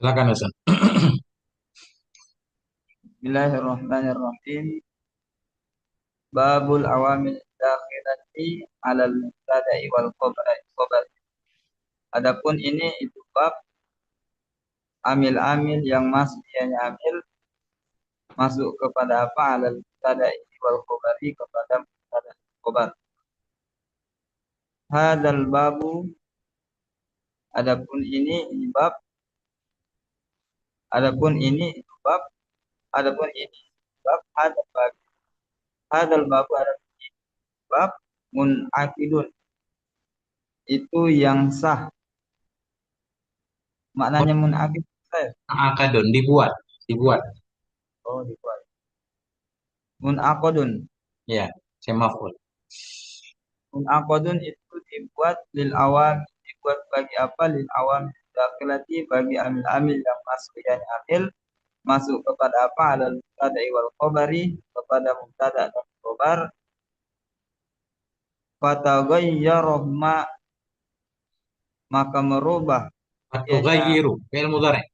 Silakan Ustaz. Bismillahirrahmanirrahim. Babul awamil dakhilati alal mubtada'i wal khabar. Adapun ini itu bab amil-amil yang masuk ianya amil masuk kepada apa alal mubtada'i wal khabari kepada mubtada khabar. Hadal babu adapun ini bab adapun ini itu bab adapun ini bab hadal babu adapun ini bab munakidun itu yang sah. Maknanya munakid saya. Akadun dibuat, dibuat. Oh, dibuat. Munaqadun. Ya, saya maf'ul. Munaqadun itu dibuat lil awam, dibuat bagi apa? Lil awam dakhilati bagi amil-amil yang masuk yani amil masuk kepada apa? Alal mubtada wal khabari kepada mubtada dan khabar. Fataghayyarahuma maka merubah ianya Atughayiru, fi'il mudhari'.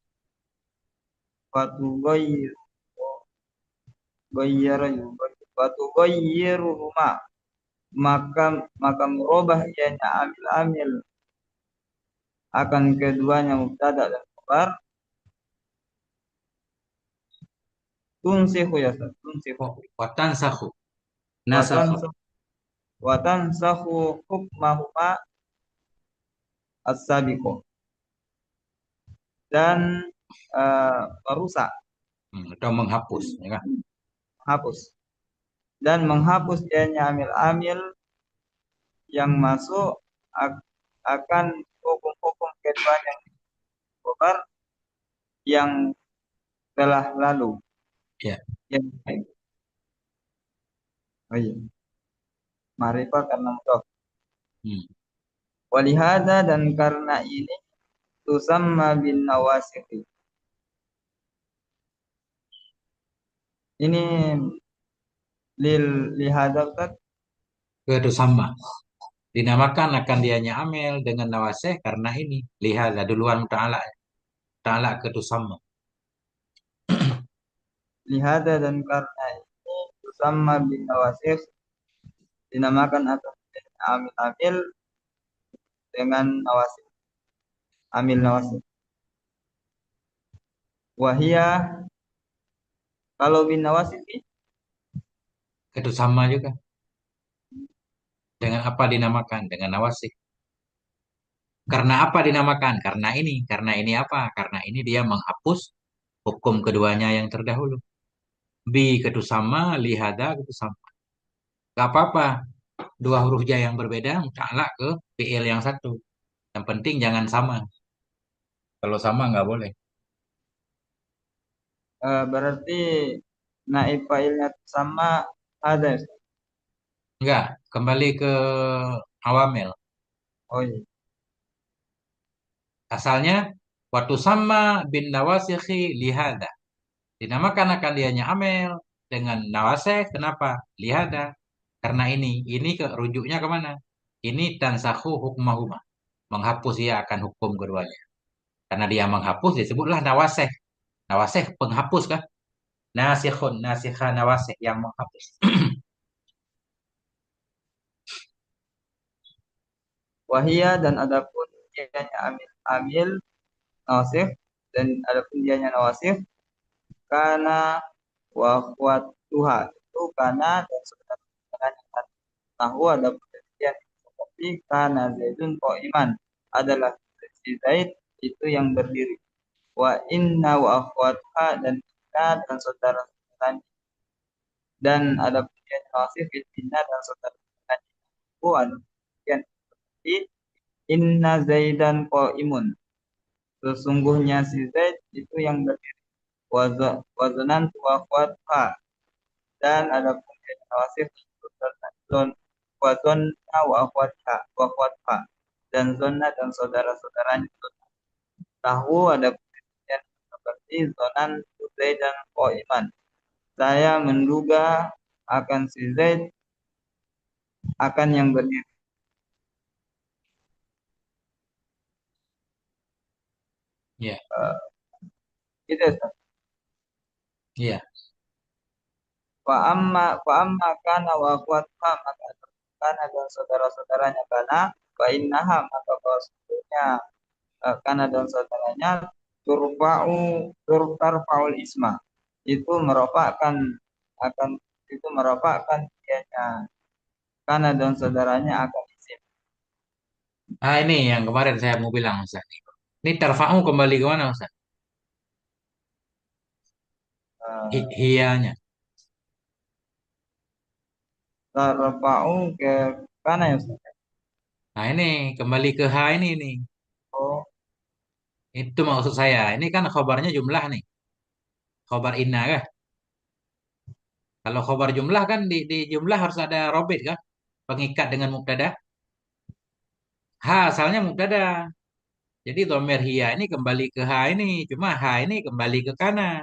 fatughayyir ghayyara fatughayyiruma maka maka merubah ianya amil-amil akan keduanya mubtada dan khabar tunsihu ya Ustaz, tunsihu Oh, watansakhu. watan Nasakha. watan sahu hukmahuma as-sabiqo dan merusak Atau menghapus, ya kan? hapus dan menghapus ianya amil-amil yang masuk akan hukum-hukum keduanya khabar yang telah lalu Ya. yang oh iya ma'rifah karena mudhaf Hmm. walihada dan karena ini tusamma bin nawasikh. Ini lil lihada Ustaz. Itu sama. Dinamakan akan dianya amil dengan nawasih karena ini. Lihatlah duluan ta'ala. Ta'ala ke sama. Lihada dan karena ini tusamma bin nawasif dinamakan atau amil-amil dengan nawasif, amil nawasif. Wahia kalau bin nawasif Itu sama juga. Dengan apa dinamakan? Dengan nawasih. Karena apa dinamakan? Karena ini. Karena ini apa? Karena ini dia menghapus hukum keduanya yang terdahulu. Bi ketu sama, lihada ketu sama. Gak apa-apa. Dua huruf ja yang berbeda, mutlak ke fi'il yang satu. Yang penting jangan sama. Kalau sama nggak boleh. berarti naib fa'ilnya sama ada. Enggak, kembali ke awamil. Oh iya. Asalnya, waktu sama bin nawasikhi lihada. Dinamakan akan dianya amil dengan nawasih. Kenapa? Lihada. Karena ini ke rujuknya kemana? Ini tansahu hukmahuma. Menghapus ia akan hukum keduanya. Karena dia menghapus disebutlah nawasih. Nawasih penghapus kan? Nasikhun, nasikha nawasih yang menghapus. Wahia dan adapun dianya amil nawasif dan adapun dianya nawasif karena wa tuha itu karena dan saudara-saudaranya tahu ada perjanjian seperti karena Zaidun iman adalah si Zaid itu yang berdiri wa inna wa akhwatha dan inna dan saudara-saudaranya dan ada perjanjian wasif inna dan saudara-saudaranya itu ada perjanjian seperti inna Zaidan imun sesungguhnya si Zaid itu yang berdiri wazanan wa akhwatha dan ada perjanjian wasif zon wazon wa akhwatha dan zona dan saudara-saudaranya tahu ada perjanjian seperti zonan Zaid dan Iman. Saya menduga akan si Zaid akan yang berdiri. Ya. Gitu ya, Ustaz. Iya. Wa amma kana wa akhwatuha, maka kana dan saudara-saudaranya kana, wa innaha, maka bahwasanya kana dan saudaranya turfa'ul isma, itu merofakkan, akan itu merofakkan dianya kana dan saudaranya akan isim. Ah, ini yang kemarin saya mau bilang, Ustaz. Ini tarfa'u kembali ke mana, Ustaz? Eh, Hiyanya. Tarfa'u ke kana ya Ustaz. Nah, ini kembali ke H ini nih. Oh, Itu maksud saya. Ini kan khobarnya jumlah nih. Khobar inna kan? Kalau khobar jumlah kan di jumlah harus ada robit kan? Pengikat dengan mubtada. H asalnya mubtada. Jadi dhamir hiya ini kembali ke H ini. Cuma H ini kembali ke kana.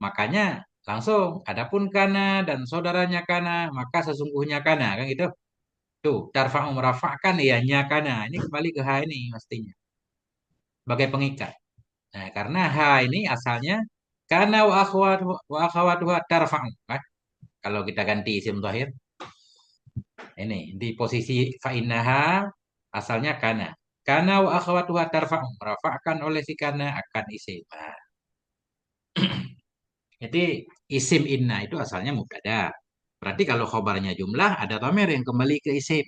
Makanya langsung adapun kana dan saudaranya kana, maka sesungguhnya kana kan gitu. Tuh, tarfa'u merafa'kan ianya kana. Ini kembali ke H ini mestinya sebagai pengikat. Nah, karena H ini asalnya kana wa akhawatuha tarfa'u kan? Kalau kita ganti isim zahir, ini di posisi fa'innaha asalnya kana. Kana wa akhawatuha tarfa'u. Merafa'kan oleh si kana akan isim. Nah, jadi isim inna itu asalnya mubtada. Berarti kalau khobarnya jumlah ada dhamir yang kembali ke isim,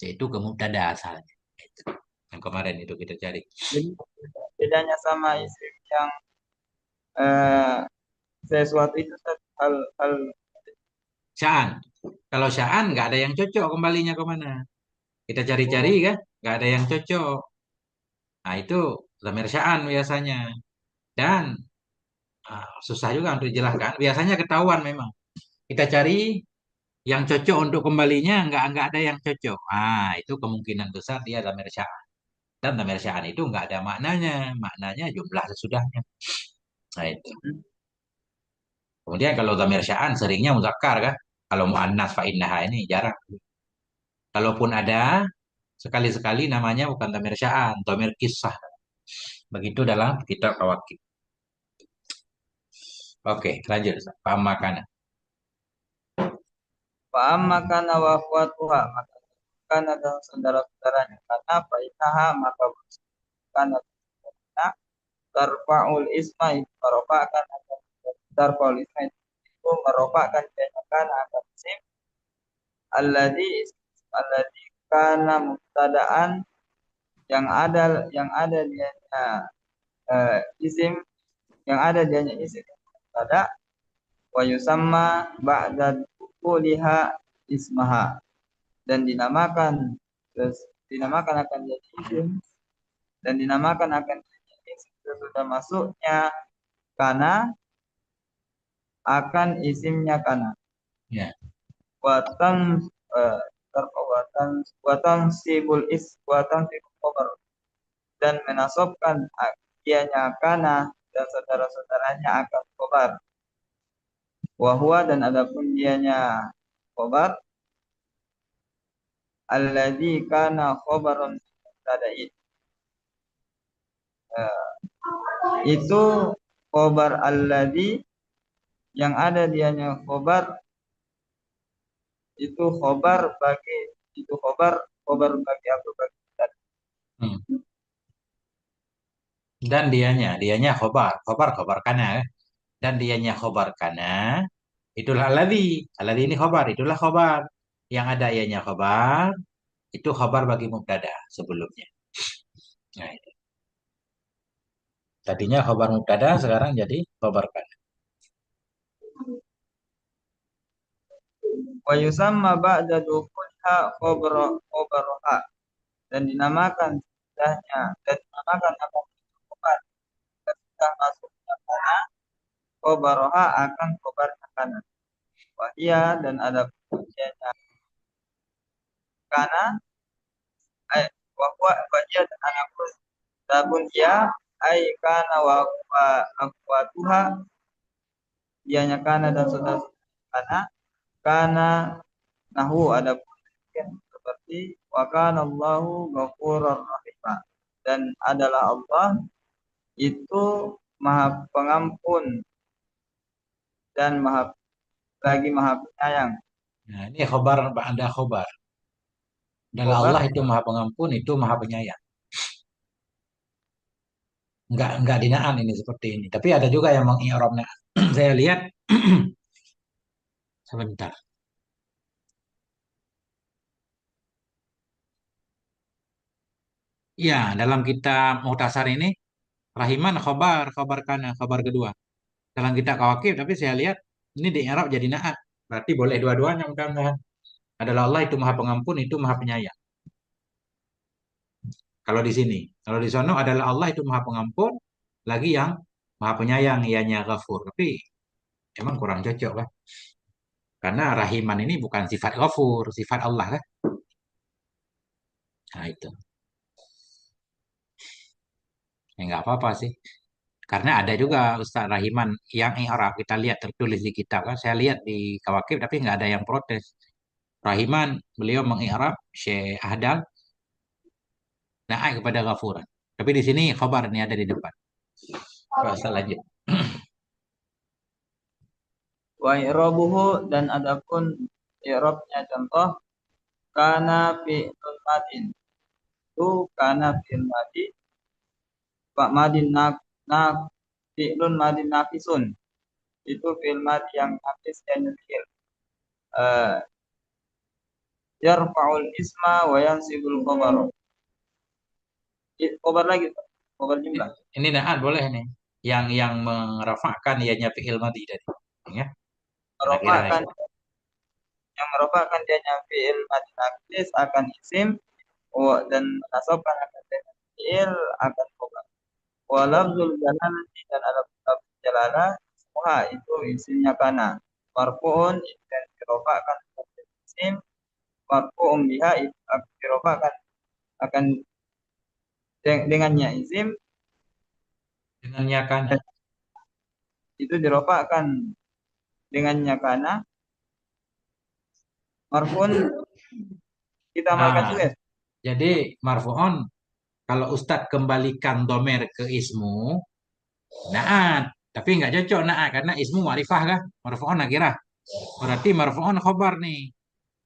yaitu ke mubtada asalnya. Itu. Yang kemarin itu kita cari. jadi bedanya sama isim yang eh, sesuatu itu Ustaz, hal hal Sya'an. Kalau sya'an nggak ada yang cocok kembalinya ke mana. Kita cari-cari oh, kan, nggak ada yang cocok. Nah itu dhamir sya'an biasanya. Dan susah juga untuk dijelaskan. Biasanya ketahuan memang. Kita cari yang cocok untuk kembalinya, nggak ada yang cocok. Ah, itu kemungkinan besar dia dhamir sya'an. Dan dhamir sya'an itu nggak ada maknanya. Maknanya jumlah sesudahnya. Nah itu. Kemudian kalau dhamir sya'an seringnya muzakkar kan. Kalau mu'annas fa'innaha ini jarang. Kalaupun ada, sekali-sekali namanya bukan dhamir sya'an, dhamir kisah. Begitu dalam kitab Kawakib. Oke, lanjut. Paham makana. wa amma kana wa akhwatuha, maka kana dan saudara-saudaranya kana, fa innaha, maka kana tarfa'ul isma, itu merofakkan, tarfa'ul isma itu merofakkan dianya kana akan isim alladhi alladhi kana mubtada'an, yang ada dianya isim, yang ada dianya isim mubtada, wa yusamma ba'da dukuliha ismaha, dan dinamakan akan jadi isim, dan dinamakan akan jadi isim sesudah masuknya kana akan isimnya kana. Ya. Watan watan sibul khobar, dan menasobkan dianya kana dan saudara-saudaranya akan khobar. Wahwa, dan adapun dianya khobar, alladzi kana khobaron mubtada'in, itu khobar alladzi, yang ada dianya khobar, itu khobar bagi, itu khobar bagi apa, bagi mubtada. Hmm. Dan dianya khobar kana. Dan dianya khobar kana. Itulah alladhi. Alladhi ini khobar, itulah khobar. Yang ada ianya khobar, itu khobar bagi mubtada sebelumnya. Nah, itu. Tadinya khobar mubtada, sekarang jadi khobar kana. Wa yusamma ba'da dukhulha khobaroha, dan dinamakan setelahnya, dan dinamakan akan khobar ketika masuknya kana, khobaroha akan khobar kanan. Wahia, dan ada pujiannya kana, wahia, dan anak pun tabun ya, ai kana wa akwatuha, dianya kana dan saudara kana, kana nahu, ada pun seperti wa kana Allahu ghafurur rahim, dan adalah Allah itu Maha Pengampun dan Maha Penyayang. Nah, ini khobar, ada khobar. Dan Allah Khobar itu maha pengampun, itu maha penyayang. Enggak dinaan ini seperti ini. Tapi ada juga yang mengi'rabnya. Saya lihat sebentar. Ya, dalam kitab Muhtasar ini Rahiman khobar kana, khobar kedua. Dalam kitab Kawakib, tapi saya lihat ini di Arab jadi naat. Berarti boleh dua-duanya mudah-mudahan. Adalah Allah itu maha pengampun, itu maha penyayang. Kalau di sini, kalau di sono adalah Allah itu maha pengampun, lagi yang maha penyayang, ianya ghafur. Tapi emang kurang cocok lah. Karena Rahiman ini bukan sifat ghafur, sifat Allah kan. Nah itu. Ya nggak apa-apa sih. Karena ada juga Ustaz Rahiman yang Arab kita lihat tertulis di kitab kan. Saya lihat di Kawakib tapi nggak ada yang protes. Rahiman beliau mengi'rab Syekh Ahdal naik kepada ghafuran. Tapi di sini khabar ini ada di depan. Coba saya lanjut. wa i'rabuhu dan adapun i'rabnya contoh kana fi'lun madin. Itu kana fi'il madi Pak madin nak fi'lun madin nafisun. Itu fi'il madi yang nafis dan fi'il. Uh, Yarfa'ul isma wa yansibul khabar. Khabar lagi, khabar jumlah. Ini naat boleh nih. Yang merafakkan ianya fi'il madi tadi. Ya, kira-kira Merofakkan itu. yang merofakkan dia fi'il madi nafis akan isim dan menasabkan akan fi'il akan khabar. Wa lafzul jalalati dan ada lafzul jalalah semua itu isimnya kana. Marfu'un itu yang dirofakkan isim, marfu'un biha itu akan dirofakkan akan dengannya isim Dengannya kana. itu dirofakkan dengannya kana. Marfu'un kita amalkan Nah, juga. jadi marfu'on kalau Ustadz kembalikan domer ke ismu, naat. Tapi nggak cocok naat karena ismu ma'rifah kah? Marfu'on nakirah. Berarti marfu'on khobar nih.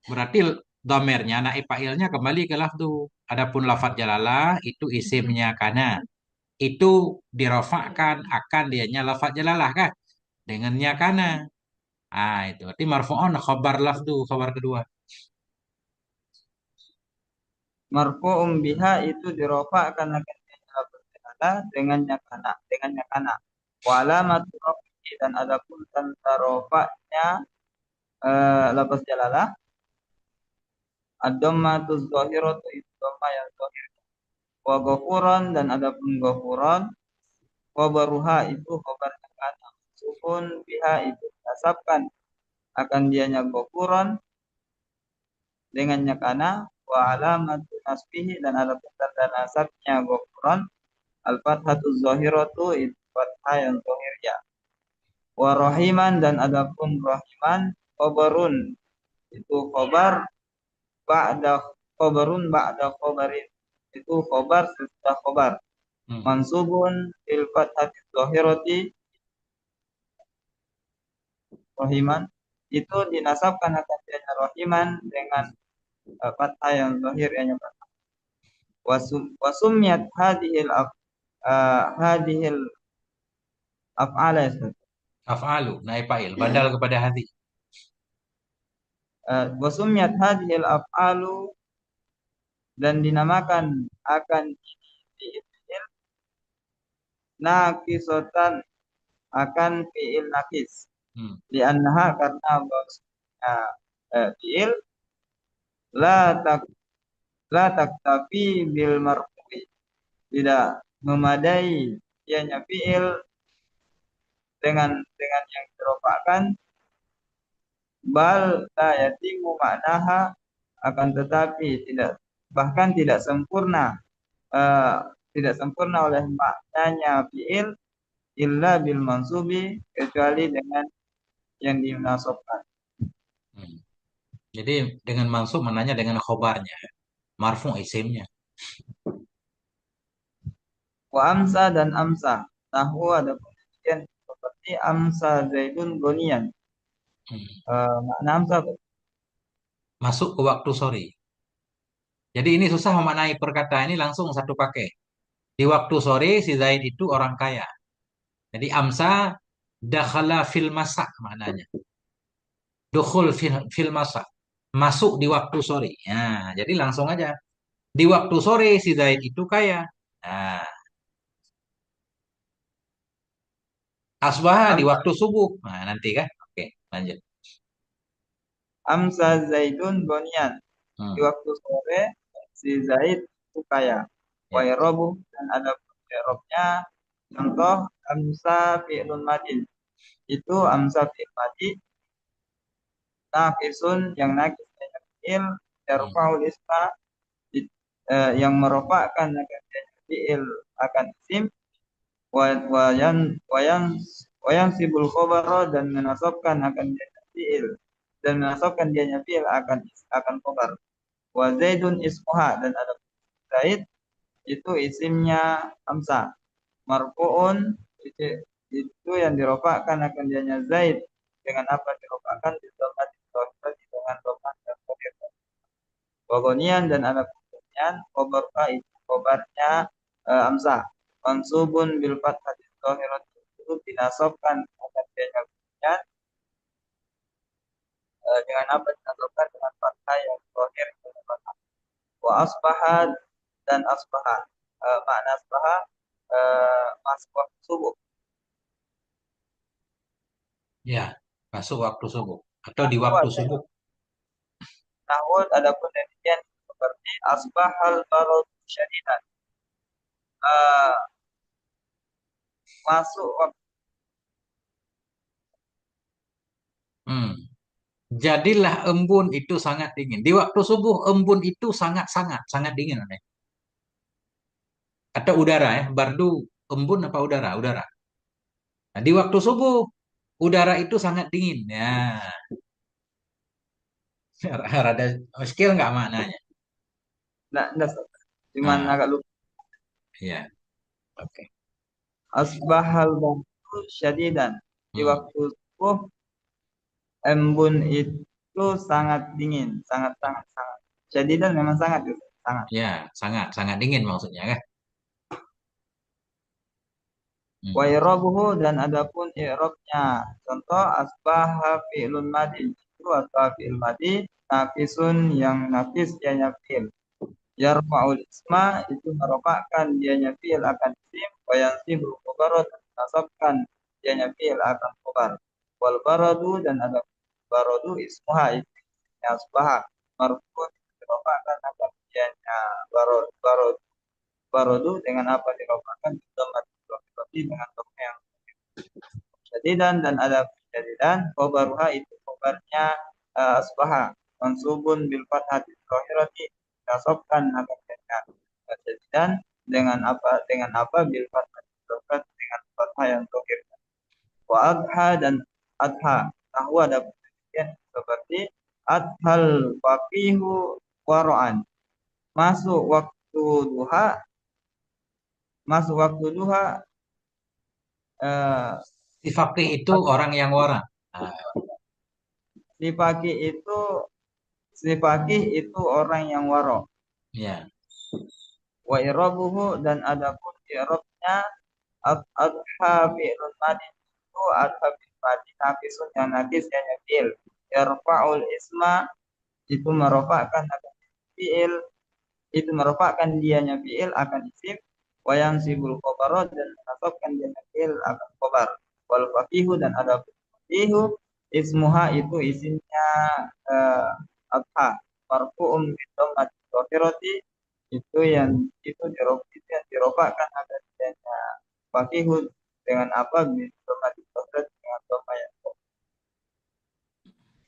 Berarti domernya, naib fa'ilnya kembali ke lafdu. Adapun lafadz jalalah itu isimnya kana. Itu dirofakkan akan dianya lafadz jalalah kan? Dengannya kana. Ah itu. Berarti marfu'on khobar lafdu, khobar kedua. Marfu'un biha itu dirofakkan akan dengannya kana. Wa alamatu rafi'i dan adapun tanda rofaknya lafaz jalalah ad-dhammatu dzahiratu itu dhamma yang zahir. Wa ghafuran dan adapun ghafuran khabaruha itu khabar kana. Sukun biha itu nasabkan akan dianya ghafuran dengannya kana wa alamatu nasbihi dan adapun tanda nasabnya ghafuran al-fathatu zahiratu itu fathah yang zahir ya. Wa rahiman dan adapun rahiman khabarun itu ba'da khabarin itu khabar sesudah khabar Hmm. mansubun fil fathati zahirati rahiman itu dinasabkan akan jadinya rahiman dengan fathah yang zahir yang fathah wasumiyat hadhil af'ala Af'alu, naib fa'il. Badal kepada hati. wasumiyat hadhil af'alu dan dinamakan akan fi'il naqisotan akan fi'il naqis Hmm. li'annaha karena bahwasanya fi'il la tak la taktafi bil marfu'i tidak memadai ianya fi'il dengan yang dirofakkan bal la yatimu maknaha akan tetapi bahkan uh, tidak sempurna oleh maknanya fi'il illa bil mansubi kecuali dengan yang dinasabkan. Hmm. Jadi dengan mansub mananya dengan khobarnya. Marfu isimnya. Wa amsa dan amsa. Nahwu ada pengertian seperti amsa zaidun gonian. Hmm. Makna amsa Masuk ke waktu sore. Jadi ini susah memaknai perkataan ini langsung satu pakai. Di waktu sore si Zaid itu orang kaya. Jadi amsa dakhala fil masa maknanya. Dukhul fil masa. Masuk di waktu sore. Nah, jadi langsung aja. Di waktu sore si Zaid itu kaya. Nah, asbaha di amsa waktu subuh. Nah, nanti kan. Oke, lanjut. amsa zaidun gonian. Di Hmm, waktu sore si Zaid itu kaya. Wa ya. irabu dan ada irobnya contoh amsa fi'lun madin. Itu amsa fi'il madi naqisun yang nakis fi'il Hmm, yarfa'ul isma yang merofakkan akan fi'il akan isim wayan wayan sibul khobaro dan menasabkan akan fi'il dan menasabkan dia fi'il akan khobar. Wa zaidun ismuha dan ada zaid itu isimnya Hamzah. Marfu'un itu yang dirofakkan akan dianya Zaid dengan apa dirofakkan di tempat dengan domah dan khabir. Wagonian dan ada kebunian khobarka itu khobarnya Hamzah. Mansubun bil fathati dhahirat itu dinasabkan akan dianya kebunian dengan apa dinasabkan dengan fathah yang dhahir wa asbaha dan asbaha. Makna asbaha masuk waktu subuh. ya. Masuk waktu subuh. Atau di Nahwu waktu ada, subuh. nahwu ada penelitian seperti asbahal barod syadidan. Eh, masuk waktu Hmm. Jadilah embun itu sangat dingin. Di waktu subuh embun itu sangat dingin. Atau udara ya. Bardu embun apa udara? Udara. Nah, di waktu subuh udara itu sangat dingin. Ya, rada skill nggak maknanya? nah, cuman Nah, agak lupa. iya. Oke. Asbahal barod syadidan. Di Hmm. waktu subuh embun itu sangat dingin, sangat sangat sangat. Syadidan memang sangat gitu, sangat. Ya, sangat dingin maksudnya kan? Wa Hmm. irabuhu dan adapun i'rabnya. Contoh asbaha fi'lun madi. Itu asbaha fi'il madi nafisun yang nafis dianya fi'il. Yarfa'ul isma itu merofakkan dianya fi'il akan isim. Wa yansibu khabarat nasabkan dianya fi'il akan khabar. Wal baradu dan ada baradu ismuha ismnya asbaha. Marfu' dirofakkan akan dianya barod baradu dengan apa dirofakkan dengan dhamma yang jadidan dan ada jadidan khobaruha itu khobarnya asbaha mansubun bil fathati zahirati nasabkan akan jadidan dengan apa bil fathati zahirati dengan fathah yang zahir wa adha dan adha tahu ada pengertian seperti adhal faqihu wara'an masuk waktu duha masuk waktu duha eh, Si Fakih itu orang yang wara. Nah, si pagi itu si fakih itu orang yang waro. ya, Wa irabuhu dan adapun irabnya adha fi'lun madi itu adha fi'lun madi nafisun yang nafis yang nyekil. Yarfa'ul isma itu merofakkan akan fi'il itu merofakkan dianya fi'il akan isim. Wa yang sibul khobarot dan menasabkan dianya fi'il akan khobar. Wal faqihu dan adapun faqihu ismuha itu isimnya eh, adha marfu'um bidomati dhahirati itu yang dirofakkan adanya fakihun dengan apa bidomati dhahirati dengan dhamma yang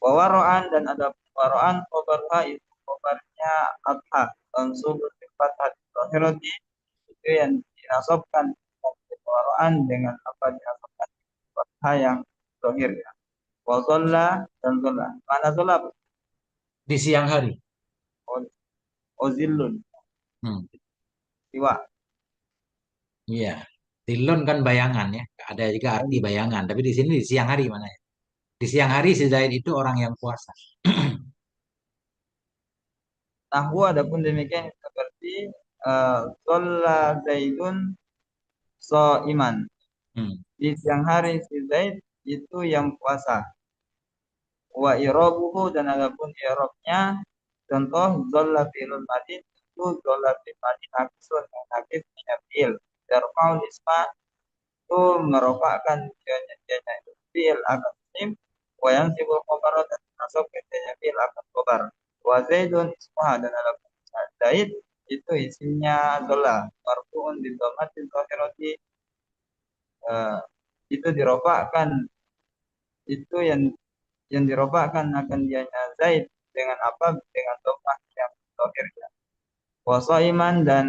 wawaroan dan ada waroan khobarha itu khobarnya adha mansub sifat hati dhahirati itu yang dinasabkan waroan dengan apa dinasabkan fathah yang dhahir ya wa dan zola mana zola di siang hari. ozilun Hmm. siwa Iya. Tilun kan bayangan ya. Ada juga arti bayangan. Tapi di sini di siang hari mana ya? Di siang hari si Zaid itu orang yang puasa. Nahwu adapun demikian seperti sholla Zaidun so iman. Hmm. Di siang hari si Zaid itu yang puasa. Wa irobuhu dan adapun irobnya contoh zolla fi'lul madin itu zolla fi'l madin akisun yang akif minyak fi'il. Darfa'ul isma itu merofakkan dianya itu fi'il akan isim. Wa yang sibul khobar dan masuk kerjanya fi'il akan khobar. Wa zaidun ismuha dan adapun Zaid itu isimnya zolla. Marfu'un di domatin zahirati eh, itu dirofakkan itu yang dirofakkan akan dianya Zaid dengan apa? Dengan domah yang zahirnya. Wa iman dan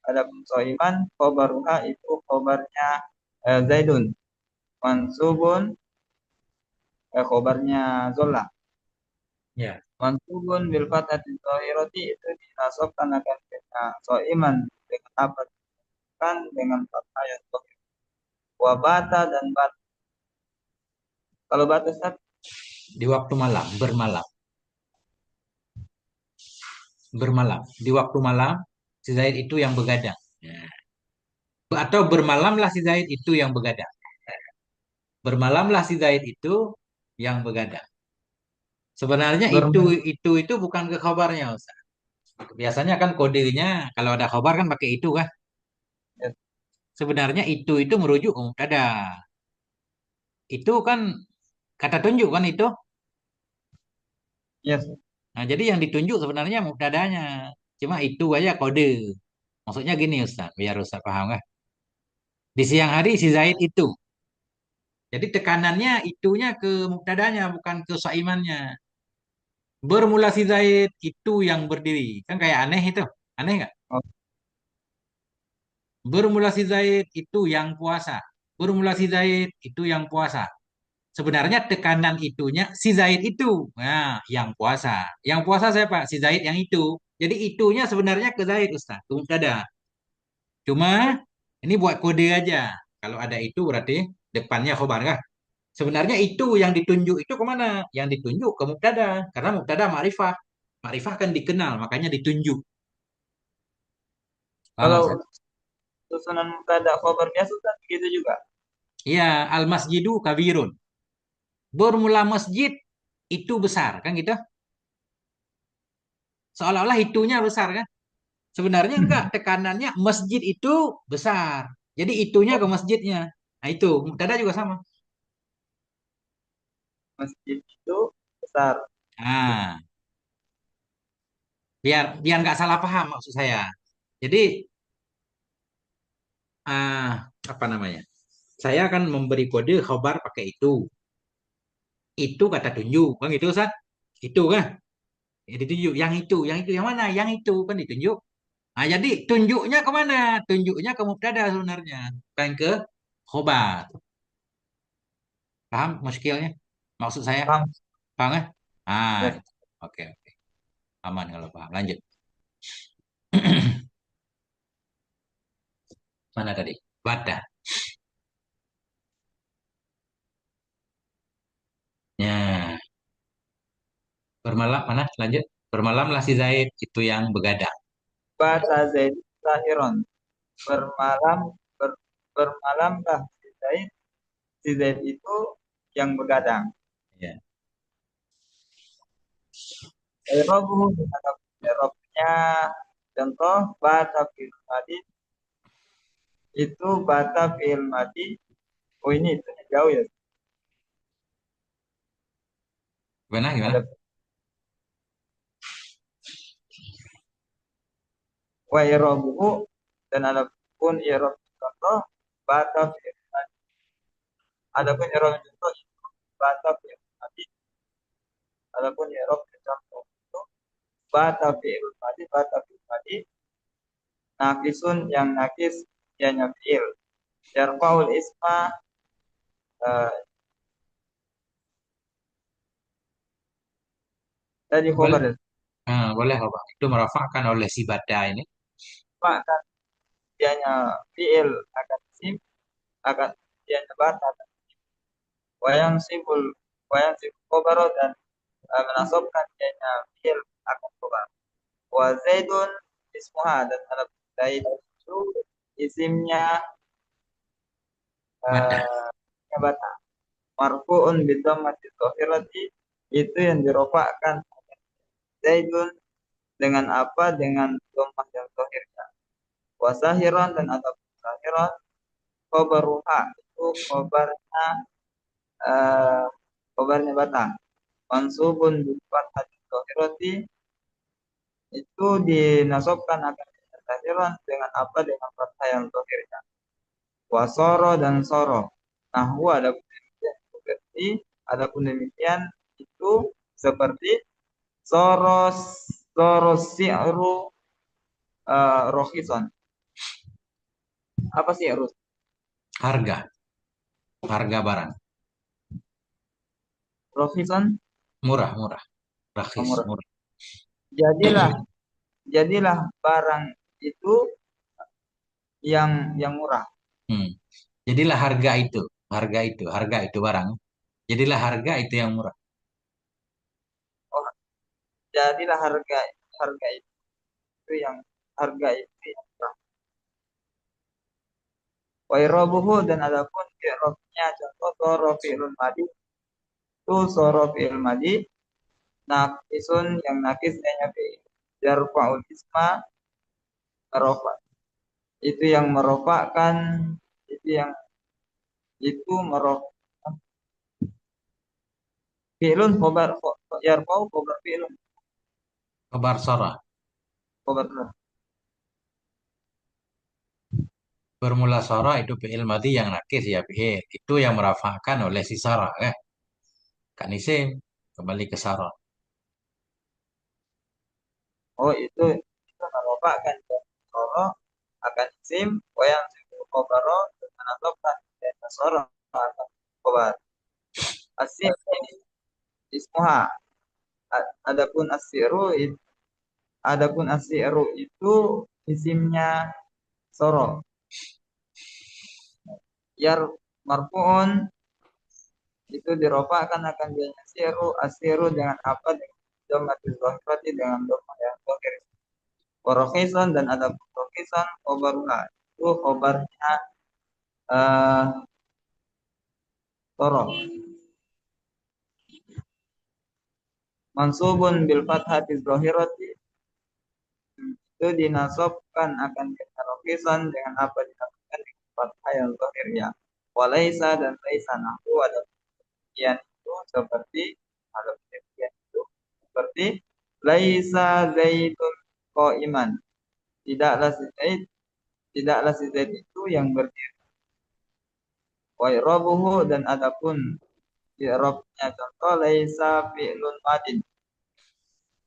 adapun iman khobaruha itu khobarnya Zaidun. Mansubun khobarnya Zola. Ya. Mansubun bil fathati dhahirati itu dinasabkan akan dengan iman dengan apa? Kan dengan fathah yang dhahir. Wa bata dan bat. Kalau bata Ustaz, Di waktu malam, bermalam. Bermalam. Di waktu malam, si Zaid itu yang begadang. Ya. Atau bermalamlah si Zaid itu yang begadang. Bermalamlah si Zaid itu yang begadang. Sebenarnya bermain itu bukan ke khabarnya, Ustaz. Biasanya kan kodenya kalau ada khabar kan pakai itu kan. ya, Sebenarnya itu merujuk ke mubtada. Itu kan kata tunjuk kan itu. yes. Nah, jadi yang ditunjuk sebenarnya mubtadanya. Cuma itu aja kode. Maksudnya gini Ustaz, biar Ustaz paham kan. Di siang hari si Zaid itu. Jadi tekanannya itunya ke mubtadanya bukan ke saimannya. Bermula si Zaid itu yang berdiri. Kan kayak aneh itu. Aneh nggak? Oh, Bermula si Zaid itu yang puasa. Bermula si Zaid itu yang puasa. Sebenarnya tekanan itunya si Zaid itu. Nah, yang puasa. Yang puasa siapa? Si Zaid yang itu. Jadi itunya sebenarnya ke Zaid Ustaz. Itu mubtada. Cuma ini buat kode aja. Kalau ada itu berarti depannya khobar kah? Sebenarnya itu yang ditunjuk itu kemana? Yang ditunjuk ke mubtada. Karena mubtada ma'rifah. Ma'rifah kan dikenal, makanya ditunjuk. Paham kalau Ustaz? susunan mubtada khobar biasa Ustaz begitu juga. Iya, al-masjidu kabirun. Bermula masjid itu besar, kan gitu? Seolah-olah itunya besar kan? Sebenarnya enggak, tekanannya masjid itu besar. Jadi itunya Oh, ke masjidnya. Nah itu, mubtada juga sama. masjid itu besar. Nah, biar biar nggak salah paham maksud saya. Jadi ah apa namanya? Saya akan memberi kode khobar pakai itu. Itu kata tunjuk, kan itu Ustaz? Itu kan? Ya, ditunjuk. Yang mana? Yang itu kan ditunjuk. Nah, jadi tunjuknya kemana? Tunjuknya ke mubtada sebenarnya, bukan ke khobar. Paham muskilnya? Maksud saya? Paham? Paham kan? Ah, Yes. itu. Oke, oke. Aman kalau paham. Lanjut. Mana tadi? Wadah. Ya, bermalam mana? Lanjut. Bermalamlah si Zaid itu yang begadang. Bata Zaid sahiron. Bermalam ber, bermalamlah si Zaid itu yang begadang. Ya. Erobuhu dengan Erobnya contoh bata fil madi itu bata fil madi. Oh ini itu jauh ya. Gimana? Gimana? Ada wa erobuhu dan ada pun erob contoh bata fil madi. Ada pun erob contoh itu bata fil madi. Ada pun erob contoh itu bata fil madi nakisun yang nakis ianya fiil. Yarfaul isma eh, tadi Boleh. khobar ya. Boleh, Bang. Itu merafakkan oleh si Bada ini. Isma kan dianya fiil akan isim akan dia bata, wayang sibul kobaro dan menasabkan dianya fi'il akan khobar. Wa Zaidun ismuha dan ada Zaid itu isimnya Mada. bata. Marfu'un bidhammati dhahirati itu yang dirofakkan Zaidun dengan apa? Dengan dhammah yang dhahirnya. Wa sahiran dan ada sahiran khabaruha itu eh, khobarnya bata. Mansubun bil fathati dhahirati itu dinasobkan akan sahiran dengan apa? Dengan fathah yang dhahirnya. Wasoro dan soro. Nahwu adapun demikian itu seperti soros soros si'ru rohison. Apa sih harus Harga. Harga barang. rohison? Murah, murah. Rakhis, Murah. murah. Jadilah barang itu yang murah. Hmm. Jadilah harga itu. Harga itu barang. Jadilah harga itu yang murah. Oh, jadilah harga itu yang murah. Wa irabuhu dan adapun i'rabnya contoh soro fi'lun madi itu soro fi'il madi nakisun yang nakis hanya fi'il yarfa'ul isma merofa itu yang merofakkan itu yang itu merof fi'lun khobar yarfa'u khobar fi'lun Kabar sora. khobar Bermula sora itu fi'il madi yang nakis ya fi'il. Itu yang merafa'kan oleh si sara. Kan isim. Kembali ke sara. oh itu merofakkan soro akan isim yang sibuk khobaro dengan atofkan dan soro akan khobar asim ini ismuha. Adapun asiru itu isimnya soro. Yar marfuun itu dirofakkan akan dianya asiru dengan apa? Dengan dhammatil zahirati dengan dhammah yang zahir. Warokison dan ada rokison khobarnya itu khobarnya eh soro. Mansubun bil fathati zahirati itu dinasobkan akan rokisan dengan apa? Dinasabkan dengan fathah yang zahirnya. Walaisa dan laisa nahu ada demikian itu seperti ada demikian itu seperti laisa zaidun iman, tidaklah si zaid itu yang berdiri. Wa irabuhu dan adapun i'rabnya contoh laisa fi'lun madin.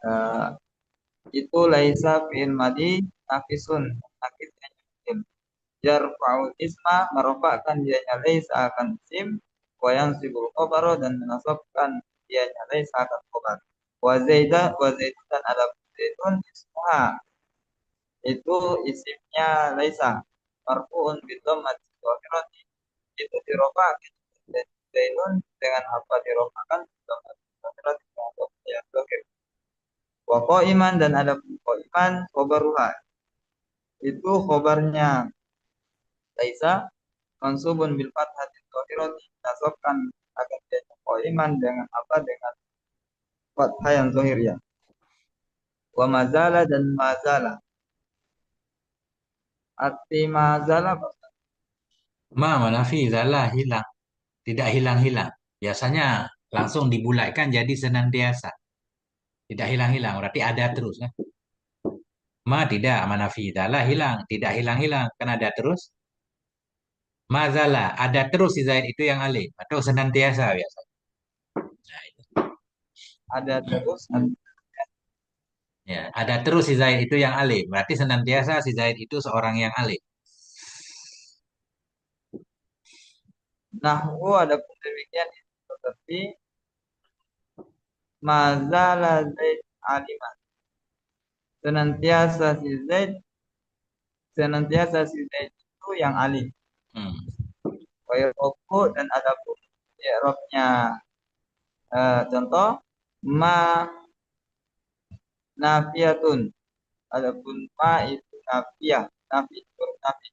Eh, itu laisa fi'il madi nakisun nakisnya isim yarfa'ul isma merofakkan dianya laisa akan isim wa yansibul khabara dan menasabkan dianya laisa akan khabar wa zaidun dan ada zaidun ismuha itu isimnya laisa marfu'un bi dhammati dhahirati itu dirofakkan zaidun dengan apa dirofakkan dhammati dhahirati dengan dhammah yang dhahir wa qa'iman dan ada qa'iman khabaruha itu khobarnya laisa mansubun bil fathati dhahirati nasabkan akan jadi qaiman dengan apa? Dengan fathah yang zahir ya. Wa mazala dan mazala. Arti mazala Manafi zalah hilang. Tidak hilang-hilang. Biasanya langsung dibulaikan jadi senantiasa. Tidak hilang-hilang. Berarti ada terus. Tidak. Manafi zalah hilang. Tidak hilang-hilang. Kan ada terus. Mazalah. Ada terus si Zaid itu yang alif. Atau senantiasa biasa. Nah, itu. ada terus Ya, ada terus si Zaid itu yang alif. Berarti senantiasa si Zaid itu seorang yang alif. nahwu ada pun demikian seperti mazala zaid aliman senantiasa si zaid itu yang alif Hmm. Wa dan adapun i'rabnya contoh ma nafiyatun. Adapun ma itu nafiyah, nafi nafi.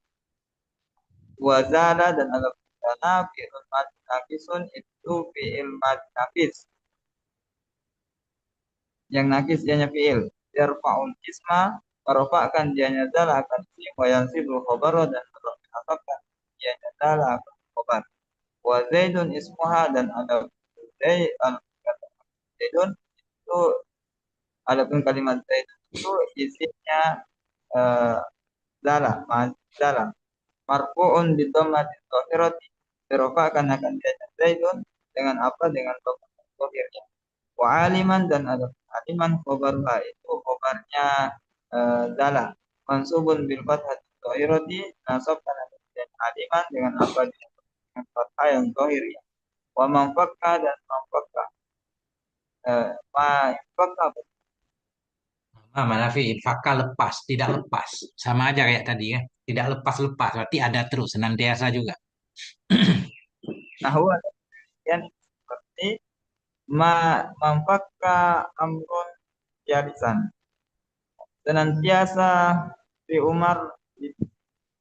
Wazala dan adapun zala fi'il madi nafisun itu fi'il madi nafis. Yang nakis dianya fi'il. Yarfa'ul isma merofakkan dianya zala akan isim wa yansibul khobaru dan merofakkan dianya zala akan khobar. Wa zaidun ismuha dan adapun zaidun itu adapun kalimat zaidun itu isimnya eh, zala, zala. Marfu'un bi dhammati dhahirati akan dianya zaidun dengan apa? Dengan dhammah dhahirnya. Wa aliman dan ada aliman khobarha itu khobarnya zala. Mansubun bil fathati dhahirati nasab karena dianya aliman dengan apa? Dengan fathah yang dhahir ya. Wa manfakka dan manfakka manfakka Mana fi'il fakal lepas, tidak lepas. Sama aja kayak tadi ya. Tidak lepas-lepas, berarti ada terus, senantiasa juga. nahwa yang seperti manfakka amrun jalisan. Senantiasa si Umar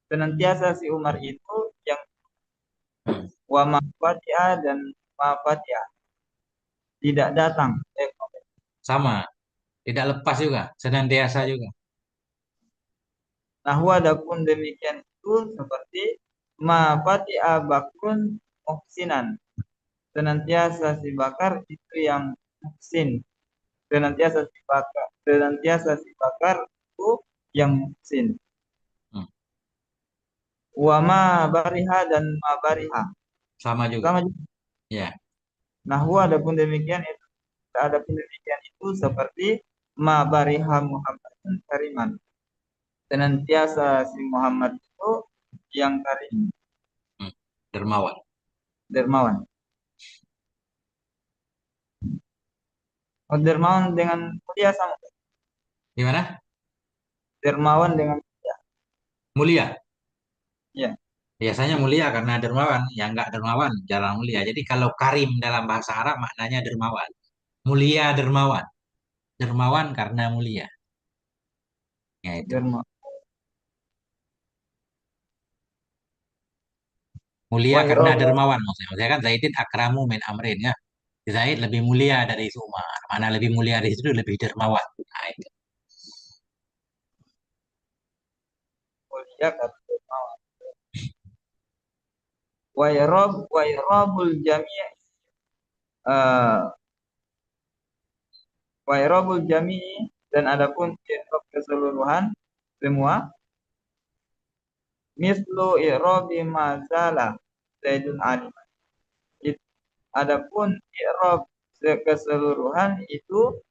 senantiasa si Umar itu yang wa mafatiha dan mafatiha tidak datang. Sama, tidak lepas juga, senantiasa juga. Nahwa adapun demikian itu seperti mafatiha bakrun muhsinan. Senantiasa si Bakar itu yang muhsin. Senantiasa si Bakar itu yang muhsin. Hmm, Wa ma bariha dan ma bariha. sama juga. Sama juga. Ya, Nahwa adapun demikian itu seperti ma bariha Muhammadun kariman. Senantiasa si Muhammad itu yang karim, hmm, dermawan. dermawan. Oh, dermawan dengan mulia sama. Gimana? Dermawan dengan mulia. Mulia. Ya, Biasanya mulia karena dermawan. Ya enggak dermawan, jarang mulia. Jadi kalau karim dalam bahasa Arab maknanya dermawan. Mulia dermawan. Dermawan karena mulia. Ya itu. derma. Mulia Wa karena irob dermawan maksudnya. Maksudnya kan Zaidin akramu min amrin ya. Zaid lebih mulia dari Umar. Mana lebih mulia dari situ lebih dermawan. Nah, itu. mulia kata dermawan. Wa irobul jami' uh, wa irobul jami'i dan adapun irob keseluruhan semua mislu irobi mazala zaidun alim. Adapun i'rab keseluruhan itu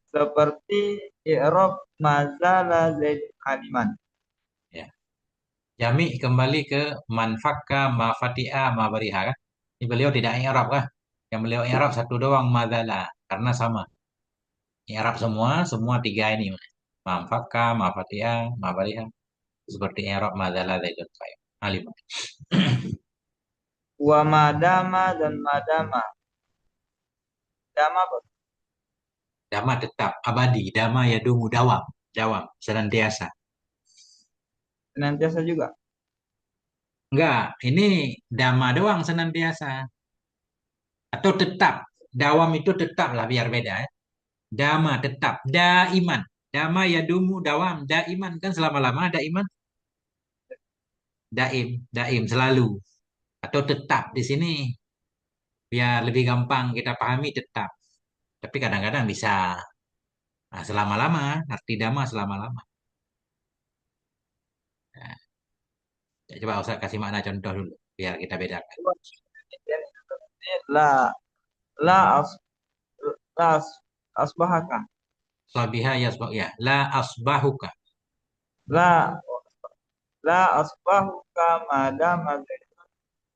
seperti i'rab mazala zaid aliman. Ya. Jami kembali ke manfakka mafatia mabariha kan. Ini beliau tidak i'rab kan. Yang beliau i'rab satu doang madala karena sama. I'rab semua, semua tiga ini. Manfakka, mafatia, mabariha. Seperti i'rab madala zaidun qayyim. Alim. Wa madama dan madama. Dama Dama tetap abadi, dama yadumu dawam, dawam senantiasa. senantiasa juga. Enggak, ini dama doang senantiasa atau tetap. Dawam itu tetap lah biar beda ya. Dama tetap, daiman. Dama yadumu dawam, daiman kan selama-lama daiman, daim selalu atau tetap di sini biar lebih gampang kita pahami tetap. Tapi kadang-kadang bisa selama-lama, arti dama selama-lama. Nah, coba usah kasih makna contoh dulu biar kita bedakan. La la as, la as, asbahaka. Sabiha yasbah ya. La asbahuka. La la asbahuka madama zaidun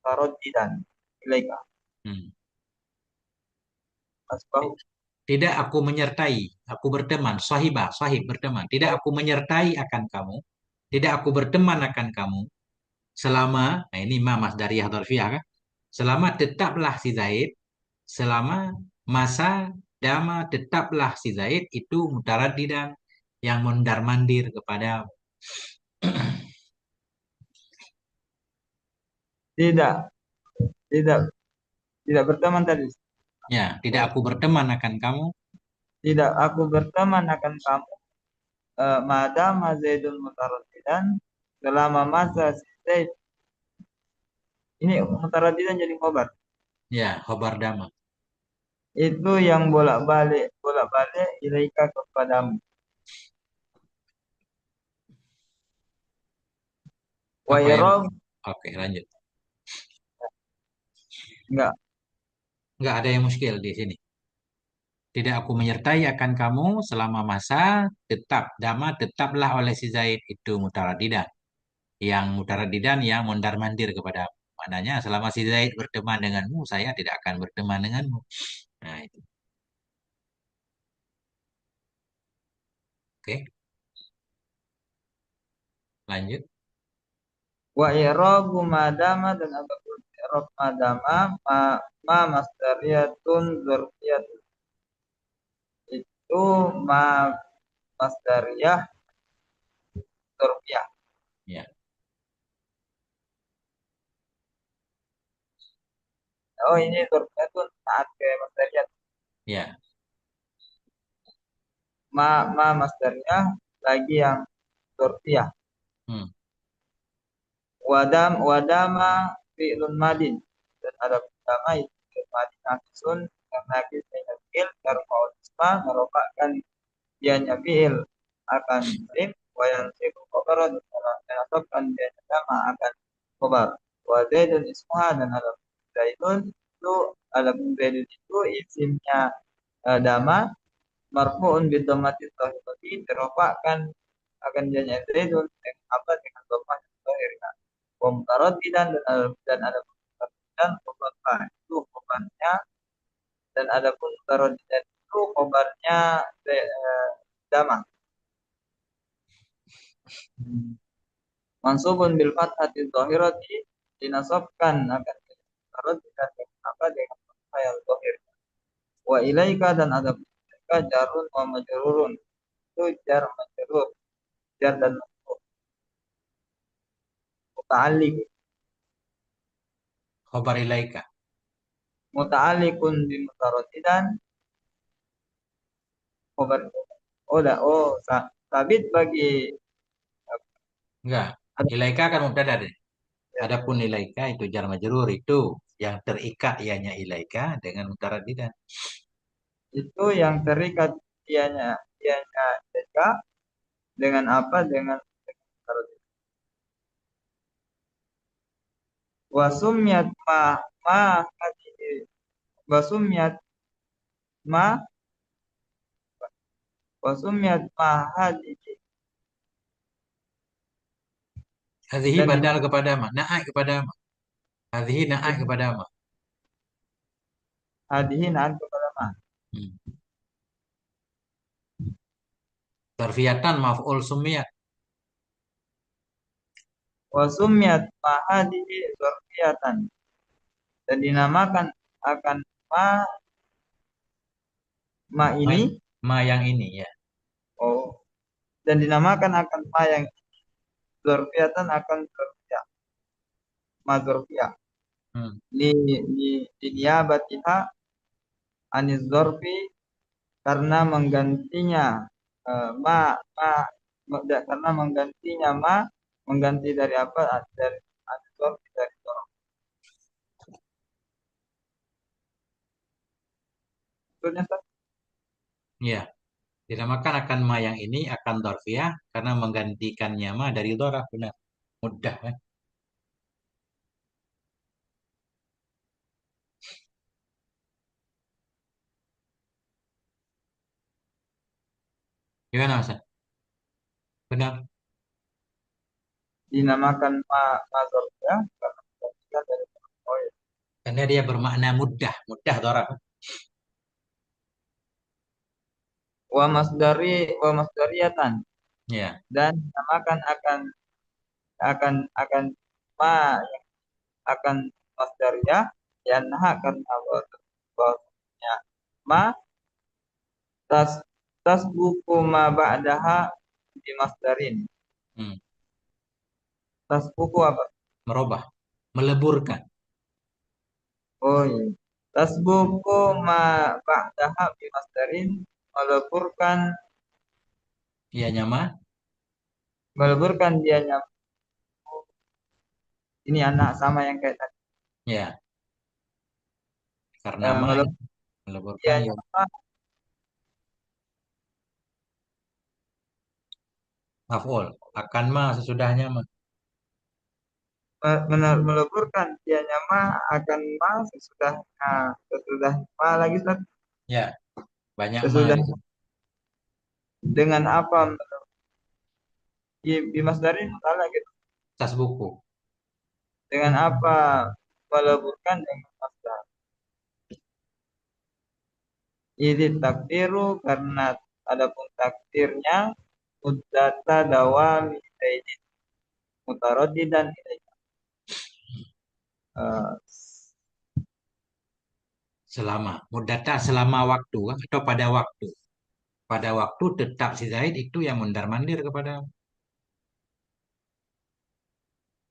taraddidan ilaika. Hmm. Asbahu Tidak aku menyertai, aku berteman, sahibah, sahib berteman. Tidak aku menyertai akan kamu, tidak aku berteman akan kamu. selama, nah ini ma masdariyah dzarfiyah kan? Selama tetaplah si Zaid, selama masa dama tetaplah si Zaid itu mutaraddidan yang mondar-mandir kepada. Tidak, tidak, tidak berteman tadi. Ya, tidak aku berteman akan kamu. Tidak, aku berteman akan kamu. Madama Zaidun mutaraddidan, selama masa si Zaid ini mutaraddidan jadi khobar. Ya, khobar dama. Itu yang bolak-balik ilaika kepadamu. Wa Apa yang yarab oke, lanjut. enggak. Nggak ada yang muskil di sini. Tidak aku menyertai akan kamu selama masa tetap dama tetaplah oleh si Zaid itu mutaradidan. Yang mutaradidan yang mondar-mandir kepada maknanya selama si Zaid berteman denganmu, saya tidak akan berteman denganmu. Nah, itu. Oke, lanjut. Wa irabu madama dan apapun irab madama ma masdariyatun dzarfiyatun. Itu ma masdariyah dzarfiyah. Ya, Oh, ini dzarfiyatun saat ke masdariyah. ya. Ma masdariyah lagi yang dzarfiyah. Hmm. Wadama fi'lun madin dan ada pertama itu fi'lun madin akisun karena kisahnya fi'il yarfa'ul isma merofakkan dianya fi'il akan mim wa yansibu khabaran dan asabkan dianya sama akan khabar wa zaidun ismuha dan ada zaidun itu ada zaidun itu isimnya dama marfu'un bidhammatin zahirati dirofakkan akan dianya zaidun dengan apa dengan dhammah zahir. Komutarotidan dan ada komutarotidan khobar itu khobarnya dan ada pun mutarotidan itu khobarnya dama. Mansubun bil fathati dhahirati dinasabkan akan mutarotidan dengan apa dengan fathah yang dhahir. Wa ilaika dan ada ilaika jarun wa majrurun itu jar majrur jar dan majrur muta'alliq Khobar ilaika. muta'alliqun bi mutarotidan khobar sabit bagi Enggak. ada Ilaika kan mubtada deh. ya, Adapun ilaika itu jar majrur itu yang terikat ianya ilaika dengan mutaradidan. itu yang terikat dianya dianya jika dengan apa dengan wasumyat ma hadhihi wasumyat ma wasumyat ma hadhihi Hadhihi dan badal kepada ma, naat kepada ma. Hadhihi naat dimaksud kepada ma. hadhihi nan kepada ma Hmm. Tarfiyatan maf'ul sumiyat. wasumyat ma hadhihi dzarfiyatan dan dinamakan akan ma Ma, ini ma yang ini ya. oh dan dinamakan akan ma yang dzarfiyatan akan dzarfiyah ma dzarfiyah Hmm. li niyabatiha aniz dzarfi karena menggantinya ma ma karena menggantinya mengganti dari apa dari aniz dari dzarf maksudnya Ustaz? Ya, dinamakan akan ma yang ini akan dorfiyah karena menggantikannya ma dari doraf benar. Mudah kan? Gimana Mas? Benar. Dinamakan ma dzarfiyah karena menggantikan dari dzarf. Oh, ya. Karena dia bermakna mudah, mudah doraf. Wa masdariyatan Ya, dan dinamakan akan ma yang akan masdariyah yanha karena bahwasanya ma tas tasbuku ma ba'daha di masdarin. Hmm. Tasbuku apa? Merubah, meleburkan. Oh iya. Tasbuku ma ba'daha di masdarin meleburkan Ianya ma, meleburkan dianya ini anak sama yang kayak tadi. ya, karena ma ya, Meleburkan meleburkan dianya ya. ma Maf'ul, akan ma sesudahnya ma. meleburkan dianya ma akan ma sesudah ma lagi Ustaz. Ya, banyak ma Sesudah di situ. dengan apa di masdarin salah gitu. Tas buku. Dengan apa meleburkan dengan masdar. Ini takdiru karena adapun takdirnya muddata dawami zaidin mutaraddidan ilaihi. Eh, Selama, mudata selama waktu kan? Atau pada waktu. Pada waktu tetap si Zaid itu yang mundar mandir kepada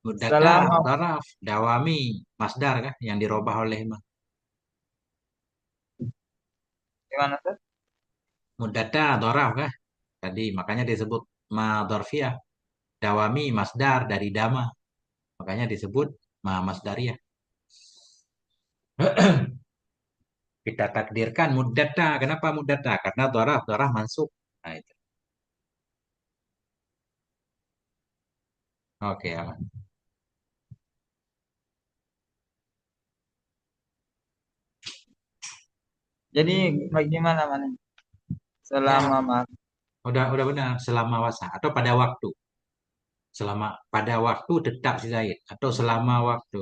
mudata, selama taraf, dawami, masdar kan yang dirubah oleh ma. gimana tuh? Mudata, taraf kan. Tadi makanya disebut ma dzarfiyah. Dawami, masdar dari dama. Makanya disebut ma masdariyah. Kita takdirkan mudata. Kenapa mudata? Karena taraf, taraf mansub. Nah, itu. Oke, aman. Jadi bagaimana mana? Ya, Selama mas udah benar selama wasa atau pada waktu. Selama pada waktu tetap si Zaid atau selama waktu.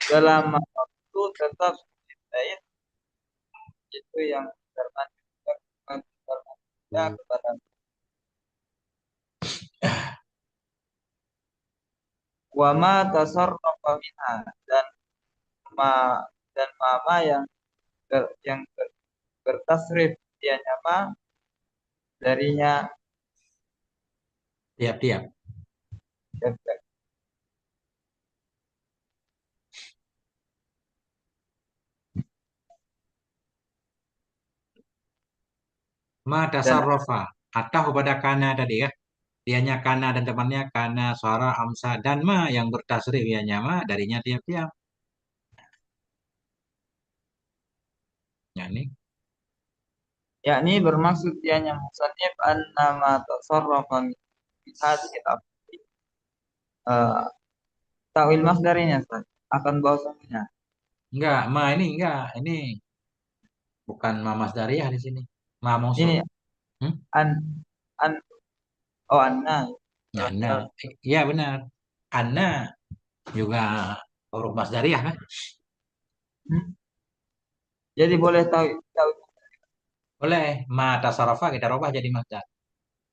selama waktu tetap Zaid itu yang termasuk kepada wama tasarrafa minha ma dan mama yang bertasrif dia nyama darinya Tiap-tiap. Ma dan tasarrafa. Atau pada kana tadi ya. Dianya kana dan temannya kana, suara, amsa, dan ma yang bertasrif dianya ma darinya tiap-tiap. Ya ini. yakni bermaksud dia yang musannif annama tasarrafa min hadhihi ta'wil masdarinya Ustaz. Akan bahwasanya Enggak, ma ini enggak. Ini bukan ma masdariyah di sini. Ma mausul. ini Hmm? an an oh anna Ya, kalau nah. Iya benar. Anna juga huruf masdariyah kan? hmm? Jadi boleh tahu Boleh. Ma tasarrafa kita robah jadi masdar.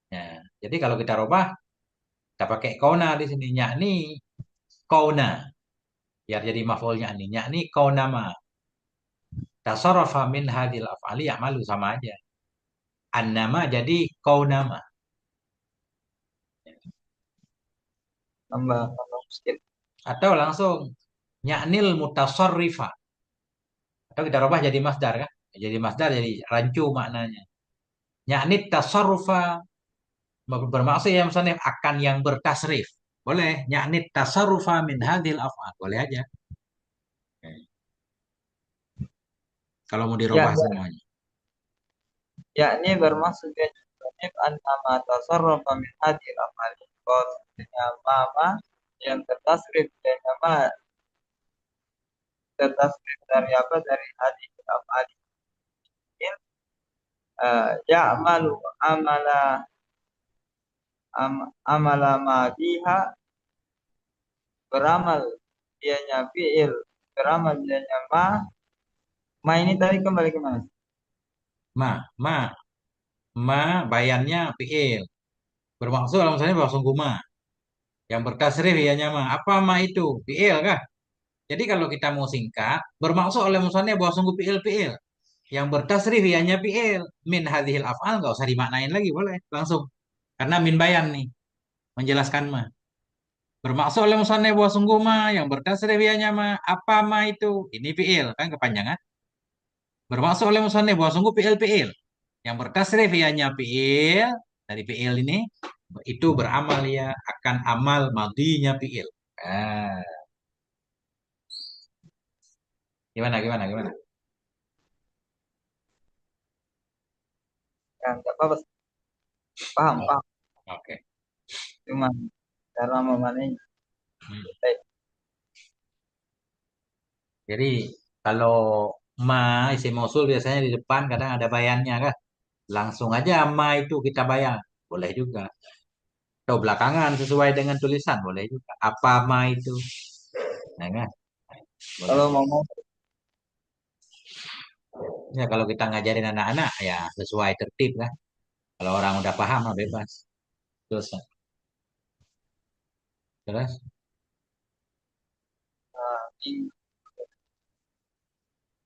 Ya. Jadi kalau kita robah, kita pakai kauna di sini. Yakni kauna. Biar jadi maf'ulnya nih. Yakni kauna ma. Tasarrafa min hadil af'ali ya'malu sama aja. An-nama jadi kaunama. tambah miskin. Atau langsung nya'nil mutasarrifa. Atau kita rubah jadi masdar kan? Jadi masdar jadi rancu maknanya. Nya'nit tasarrufa bermaksud ya misalnya akan yang bertasrif. Boleh. Nya'nit tasarrufa min hadil af'al. Boleh aja. Kalau mau Ya, dirubah semuanya. yakni bermaksud dia musannif annama tasarrafa min hadhihi afali bahwasanya mama yang tertasrif dan nama tertasrif dari apa dari hadhihi afali ya'malu amala amala ma biha beramal dianya fi'il beramal dianya ma ini tadi kembali ke mana? Ma, ma, ma bayannya fi'il. Bermaksud kalau misalnya bahwa sungguh ma. Yang bertasrif ianya ma. Apa ma itu? Fi'il kah? Jadi kalau kita mau singkat, bermaksud oleh musannya bahwa sungguh fi'il. Yang bertasrif ianya fi'il. Min hadhil af'al nggak usah dimaknain lagi, boleh. Langsung. Karena min bayan nih. Menjelaskan ma. Bermaksud oleh musannya bahwa sungguh ma. Yang bertasrif ianya ma. Apa ma itu? Ini fi'il. Kan kepanjangan. Bermaksud oleh musannya bahwa sungguh fi'il. Yang bertasrif ianya fi'il. Dari fi'il ini. Itu beramal ya. Akan amal madinya fi'il. Ah, gimana? Ya, nggak apa-apa. Paham, Oh, paham. oke. Cuma cara memanainya. Hmm. Baik. Jadi kalau ma isim mausul biasanya di depan kadang ada bayannya kan. Langsung aja ma itu kita bayang. Boleh juga. Atau belakangan sesuai dengan tulisan boleh juga. Apa ma itu? Nah, kan? Boleh. Kalau mau ngomong, Ya kalau kita ngajarin anak-anak ya sesuai tertib kan. Kalau orang udah paham mah bebas. Terus terus min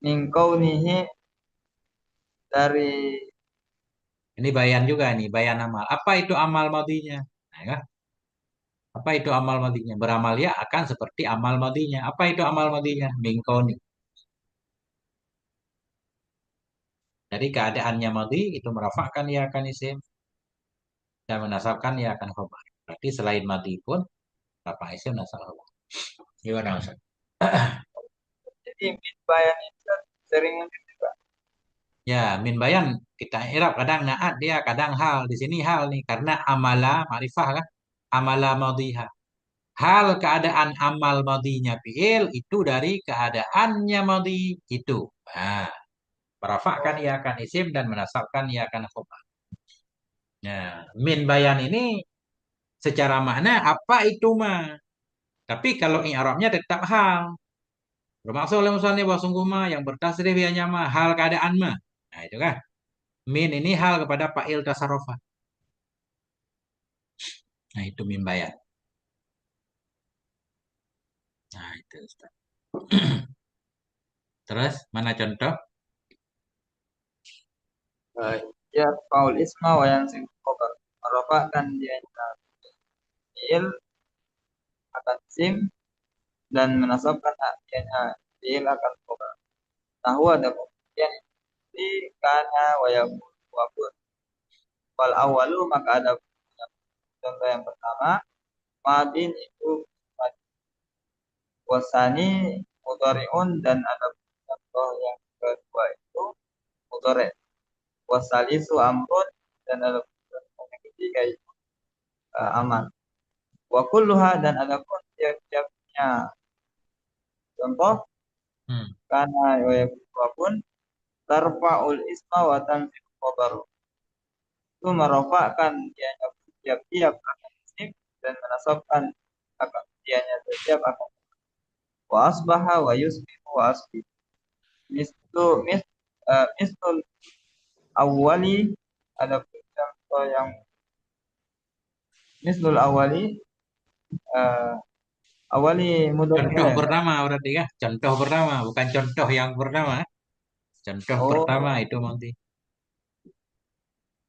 min kaunihi dari ini bayan juga nih, bayan amal. Apa itu amal madinya? Nah, kan? Apa itu amal madinya? Beramal ya akan seperti amal madinya. Apa itu amal madinya? Mingkoni. Jadi keadaannya madi itu merafakkan ya akan isim dan menasabkan ya akan khobar. Berarti selain madi pun rafa isim nasab khobar. Gimana Ustaz? jadi min bayan itu kan sering juga. Ya, min bayan kita irab kadang naat dia, kadang hal. Di sini hal nih karena amala ma'rifah kan? Amala madiha. Hal keadaan amal madinya fi'il itu dari keadaannya madi itu. Nah, merafakkan ia akan isim dan menasabkan ia akan khobar. Nah, min bayan ini secara makna apa itu mah? Tapi kalau i'rabnya tetap hal. Bermaksud oleh musanif bahwa sungguh mah yang bertasrif hanya mah hal keadaan mah. Nah, itu kan. Min ini hal kepada fa'il tasarrufa. Nah, itu min bayan. Nah, itu Ustaz. Terus mana contoh? Ya Paul Isma wa yang sing kobar merofakkan dia fiil akan sim dan menasabkan haknya fiil akan kobar. Tahu ada kemudian di kana wa yakun wa kun. Fal awalu maka ada contoh yang pertama madin itu wasani mudhari'un dan ada contoh yang kedua itu mudhari'. Wasalisu amrun dan ada contoh yang ketiga itu aman. Wa kulluha dan ada pun tiap-tiapnya contoh Hmm. karena wa yakun pun tarfa'ul isma wa tanfi'u khabar. Itu merofakkan dianya tiap-tiap akan isim dan menasabkan akan dianya setiap akan wa asbaha wa yusbihu wa asbih. Mislu mislul awwali ada pun contoh yang mislul awwali uh, awali Contoh mudhari' pertama berarti kan? Contoh pertama, bukan contoh yang pertama. Contoh pertama oh itu nanti.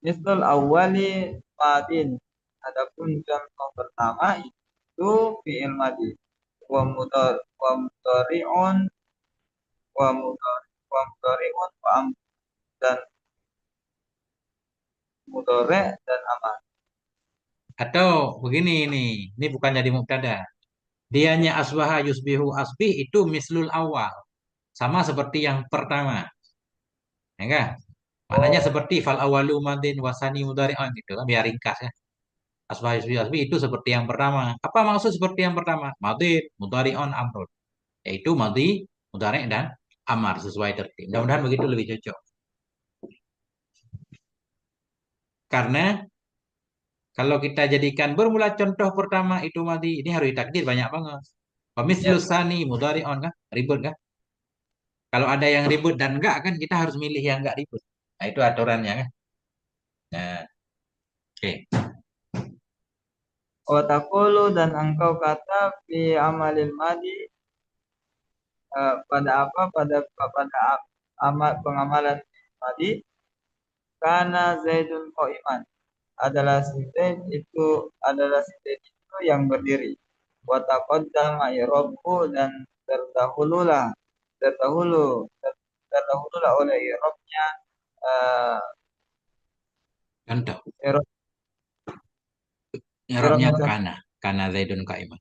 mislul awwali madin adapun contoh pertama itu fi'il madi wa mudhari'un wa mudhari'un wa amr dan mudhari' dan amal. Atau begini ini bukan jadi mubtada. Dianya asbaha yusbihu asbih itu mislul awal. Sama seperti yang pertama. Ya enggak? Maknanya Oh, seperti fal awalu madin wasani mudhari'un gitu kan biar ringkas ya. Asbaha yusbihu asbih itu seperti yang pertama. Apa maksud seperti yang pertama? Madin, mudhari'un, amrun. Yaitu madi, mudhari' dan amar sesuai tertib. Mudah-mudahan begitu lebih cocok. Karena kalau kita jadikan bermula contoh pertama itu madi, ini harus ditakdir banyak banget. ya. Pemislus sani mudhari'un kan? Ribut kan? Kalau ada yang ribut dan enggak kan kita harus milih yang enggak ribut. Nah, itu aturannya kan. Nah, oke. Wa taqulu dan engkau kata fi amalil madi pada apa amal pengamalan madi karena Zaidun qa'iman adalah si Zaid itu yang berdiri. Wa taqaddama i'rabu dan terdahululah terdahulu terdahululah oleh i'rabnya uh, Contoh. i'rab I'rabnya i'rabnya kana Zaidun qa'iman.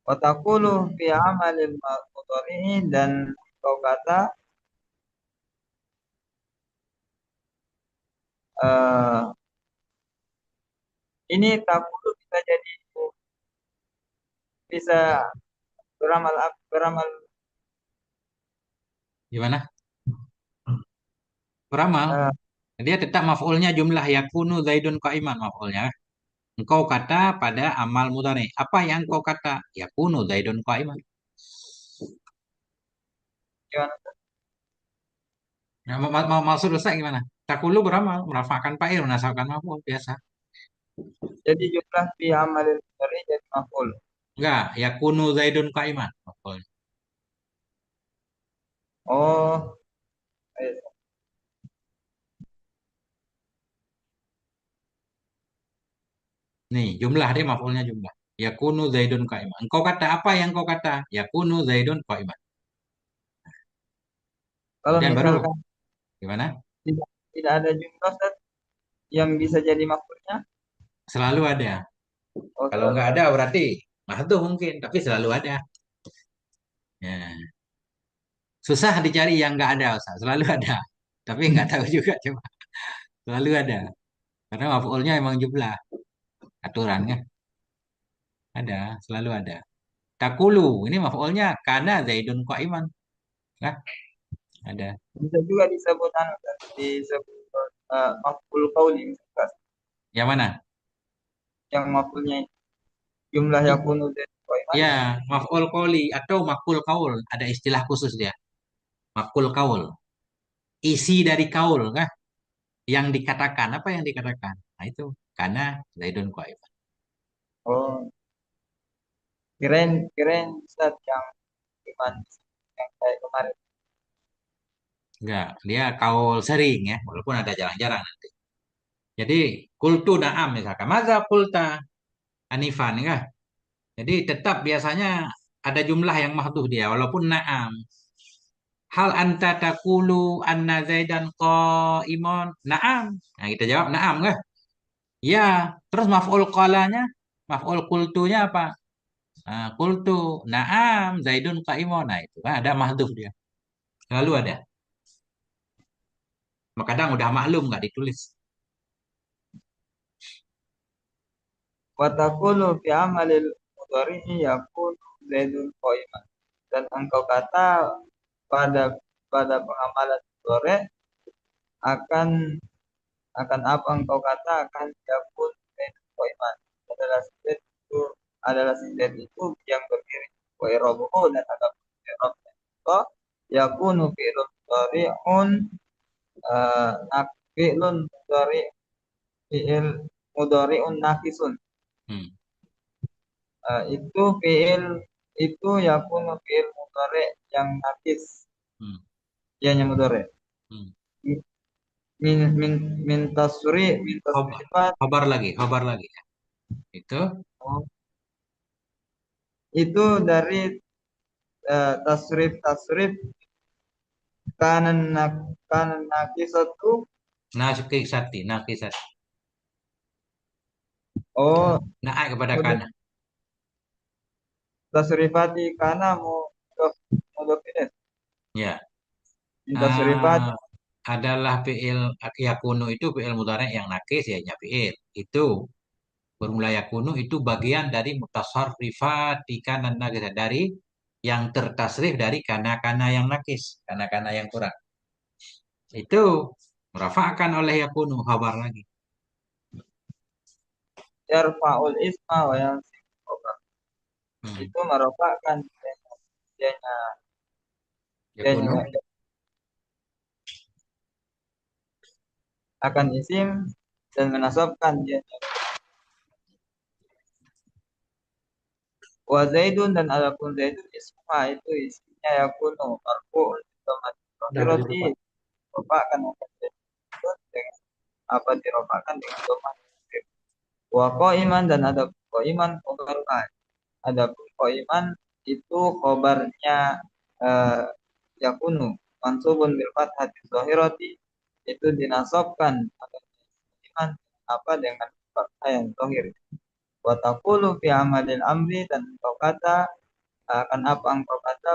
wa taqulu fi amalil mudhari'i dan kau kata uh, ini taqulu bisa jadi bisa beramal Gimana? Beramal. uh, Dia tetap maf'ulnya jumlah yakunu Zaidun qa'iman maf'ulnya. Engkau kata pada amal mudhari. Apa yang engkau kata? Yakunu Zaidun qa'iman. gimana? Nah, maksud Ustaz gimana? Takulu beramal, merafakkan fa'il, menasabkan maf'ul biasa. Jadi jumlah fi amalil mudhari jadi maf'ul. Enggak, yakunu Zaidun qa'iman maf'ul. Oh, eh, Nih, jumlah dia maf'ulnya jumlah. Yakunu Zaidun qa'iman. Engkau kata apa yang engkau kata? Yakunu Zaidun qa'iman. kalau Dan baru misalkan gimana? tidak ada jumlah Ustaz, yang bisa jadi maf'ulnya, Selalu ada. oh Kalau selalu enggak ada ada. berarti mahduh mungkin, tapi selalu ada. Ya. Susah dicari yang enggak ada, Ustaz. Selalu ada. Tapi enggak tahu juga coba. Selalu ada. Karena maf'ulnya emang jumlah. Aturannya ada, selalu ada. Takulu, ini maf'ulnya karena Zaidun qa'iman. Nah, ada. Bisa juga disebut Ustaz, disebut maf'ul qauli Ustaz. Yang mana? Yang maf'ulnya jumlah yakunu dan qaiman. Ya, maf'ul qoli atau makul kaul. Ada istilah khusus dia. Makul kaul. Isi dari kaul, kan? Yang dikatakan, apa yang dikatakan? Nah, itu. Karena Zaidun qa'iman. Oh, kirain kirain Ustaz yang iman yang kayak kemarin. Enggak, dia kaul sering ya. Walaupun ada jarang-jarang nanti. Jadi, kultu na'am misalkan. Maza kulta anifan, kan? Jadi, tetap biasanya ada jumlah yang mahduh dia. Walaupun na'am. Hal anta takulu anna Zaidan qaimun? Naam. Nah, kita jawab naam kah? Ya. Terus maf'ul qalanya, maf'ul qultunya apa? Nah, qultu naam Zaidun qaimun. Nah, itu kan ada mahdhuf dia. Selalu ada. Kadang udah maklum nggak ditulis. Wa taqulu fi amalil mudhari'i yakunu zaidun qaiman. Dan engkau kata pada pengamalan sore akan apa engkau kata akan yakun zaidun qaiman adalah sifat itu yang berdiri wa irabuhu dan ada irabnya itu yakunu fi'lun mudhari'un fi'lun fi'il mudhari'un naqisun. Hmm. Itu itu yakunu fi'il mudhari' yang naqis, Hmm. yang mudhari'. Hmm. Min min min Khobar, tasrifat. khobar lagi. Itu Oh, itu dari tasrif kanan naqisatu. nakisati, nakisati. Oh, Naik kepada mudhaf kana. tasrifati kana mudhaf ilaih. Ya. Min tasrifat. Ah, adalah fi'il yakunu itu fi'il mudhari' yang nakis ya fi'il. Itu Bermula yakunu itu bagian dari mutasarrifat di kanan nakis dari yang tertasrif dari kana-kana yang nakis, kana-kana yang kurang. Itu merafa'kan oleh yakunu khabar lagi. Yarfa'ul isma wa yansibu khabar. Hmm. Itu merofakkan dianya Yakunu dianya akan isim dan menasabkan dianya Wa Zaidun dan adapun Zaidun ismuha itu isinya yakunu marfu'un bidhamati Udah habis itu, zahirati Pak. rofakkan akan Zaidun dengan apa dirofakkan dengan dhamma. Wa qa'iman dan adapun qa'iman khobarnya. Adapun qa'iman itu khobarnya eh, yakunu mansubun bil fathati zahirati itu dinasabkan atau iman apa dengan fathah yang zahir. Wa taqulu fi amalil amri dan engkau kata akan apa engkau kata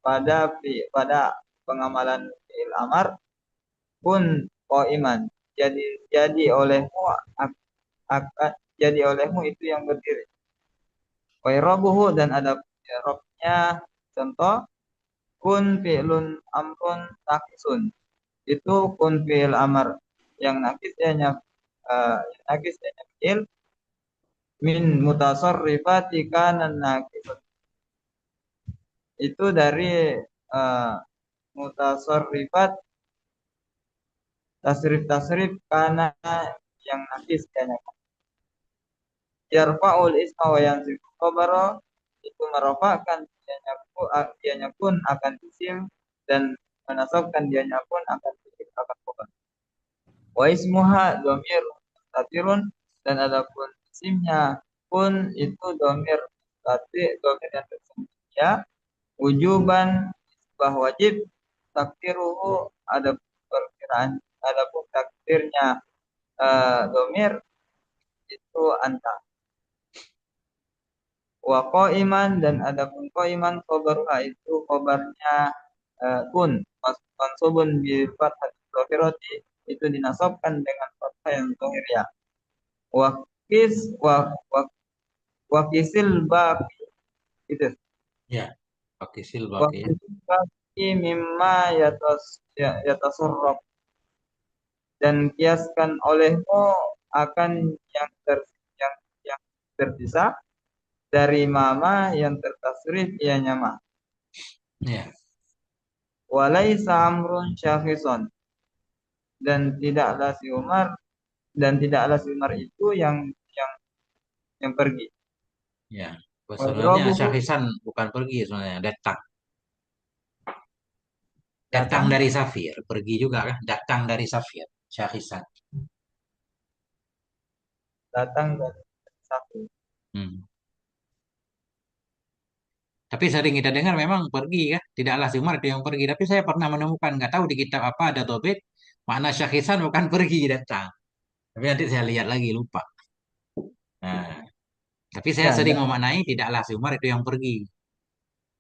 pada pengamalan fi'il amar pun iman jadi olehmu akan jadi olehmu itu yang berdiri. Wa irabuhu dan ada i'rabnya contoh kun fi'lun amrun naqisun. Itu kun fi'il amar yang nakis fi'il min mutasarrifati kana nakis. Itu dari uh, mutasarrifat tasrif-tasrif kana yang nakis kayaknya. Yarfa'ul isma wa yansibu khabara itu merofakkan dianya pun akan isim dan menasabkan dianya pun akan isim akan khabar. Wa ismuha dhamir mustatirun dan adapun isimnya pun itu dhamir mustatir dhamir yang tersembunyi wujuban isbah wajib takdiruhu ada perkiraan adapun takdirnya dhamir itu anta. Wa qaiman dan adapun qaiman khabaruha itu khabarnya kun mansubun bi fathah dhahirati itu dinasabkan dengan fathah yang zahir ya. Wa kis wa kisil baqi itu. Ya, pakai Wa silbak ya. kisil baqi mimma yatasarraf dan kiaskan olehmu akan yang ter yang yang terpisah dari mama yang tertasrif ianya ma. Ya, Walaisa amrun syakhison dan tidaklah si Umar itu yang yang pergi. ya. Sebenarnya Wajrobuhu Syahisan bukan pergi sebenarnya, datang. Datang datang dari Safir, pergi juga kan? Datang dari Safir, Syahisan. datang dari satu. Hmm. Tapi sering kita dengar memang pergi kan? Tidaklah si Umar itu yang pergi. Tapi saya pernah menemukan, nggak tahu di kitab apa ada tobit, makna Syahisan bukan pergi, datang. Tapi nanti saya lihat lagi, lupa. Nah, tapi saya Ya, sering memaknai tidaklah si Umar itu yang pergi.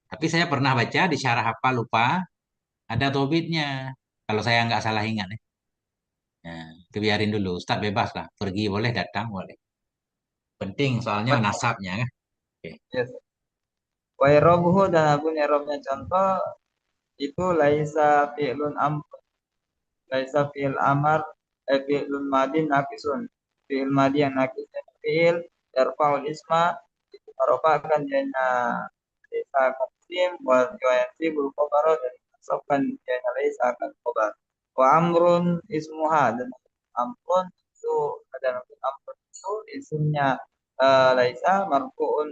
Tapi saya pernah baca di syarah apa lupa, ada tobitnya. Kalau saya nggak salah ingat ya. Nah, itu biarin dulu. Ustaz bebas lah. Pergi boleh, datang boleh. Penting soalnya nasabnya kan. Oke. yes. Wairobuhu dan akun irobnya contoh itu laisa fi'il amar fi'lun madin nakisun fi'il madi yang nakisnya fi'il yarfa'ul isma itu merupakan jana laisa kasim wa yuansibul khabara dan nasabkan jana laisa akan khabar wa amrun ismuha dan amrun itu ada amrun itu isimnya laisa marfu'un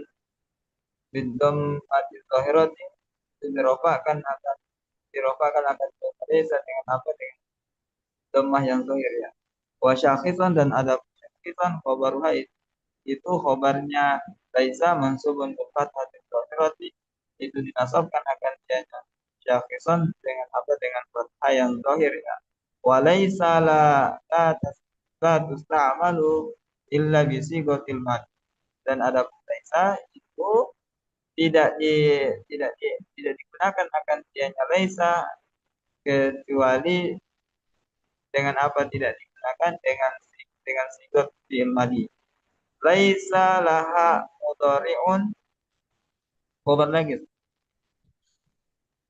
bidom adil zahirati itu dirofakan akan laisa dengan apa dengan dhammah yang zahir ya. Wa syakhisan dan ada syakhisan khabaruha itu khabarnya laisa mansubun bil fathati dhahirati itu dinasabkan akan dianya syakhisan dengan apa dengan fathah yang zahir ya. Wa laisa la tusta'malu illa bi sigatil mad dan ada laisa itu tidak digunakan akan dianya laisa kecuali dengan apa tidak digunakan dengan sigat fi'il madi. Laisa laha mudhari'un khabar lagi.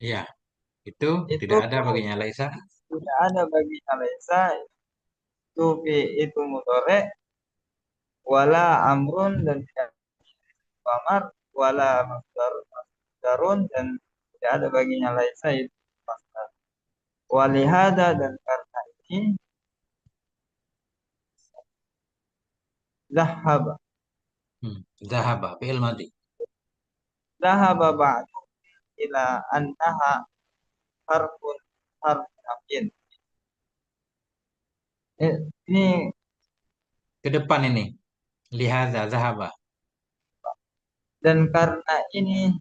Iya, itu Itu tidak ada baginya Laisa. tidak ada bagi laisa itu itu mudhari wala amrun dan tidak amar wala masdarun dan tidak ada baginya laisa itu masdar. Walihada dan karena ini zahaba Zahaba, fi'il madi. Zahaba ba'du ila annaha harfun harfun nafyin. Ini Ke depan ini. Lihada zahaba. dan karena ini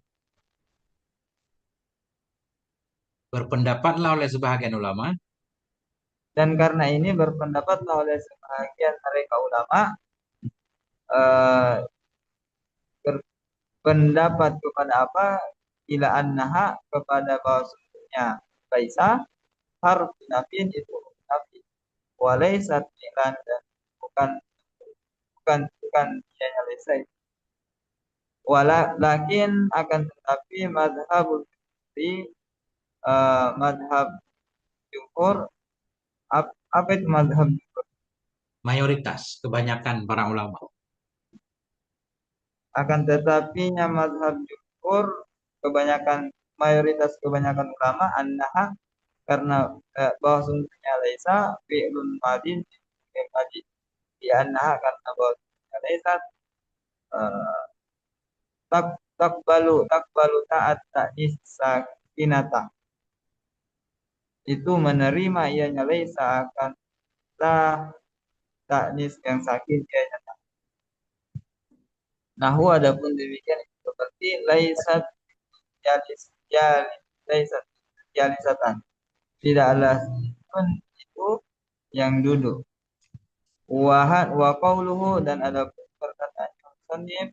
Berpendapatlah oleh sebahagian ulama. berpendapatlah oleh sebahagian mereka ulama eh, berpendapat kepada apa ila annaha kepada bahwasanya laisa harf nafin itu nafi walaisat fi'lan dan bukan bukan dianya laisa itu. Lakin akan tetapi madhabul di madhab jumhur apa itu madhab jumhur? Mayoritas. Kebanyakan para ulama. Akan tetapinya madhab jumhur kebanyakan mayoritas kebanyakan ulama annaha karena bahwa sungguhnya laisa fi'lun madin fi'il madi di annaha karena bahwa sungguhnya laisa eh, takbalu ta'at ta'nis sakinata itu menerima ianya laisa akan taknis yang sakit ianya. Nahu adapun demikian seperti laisat jalis jalis laisat jalisatan tidaklah pun itu yang duduk. Wa qauluhu dan ada perkataan musannif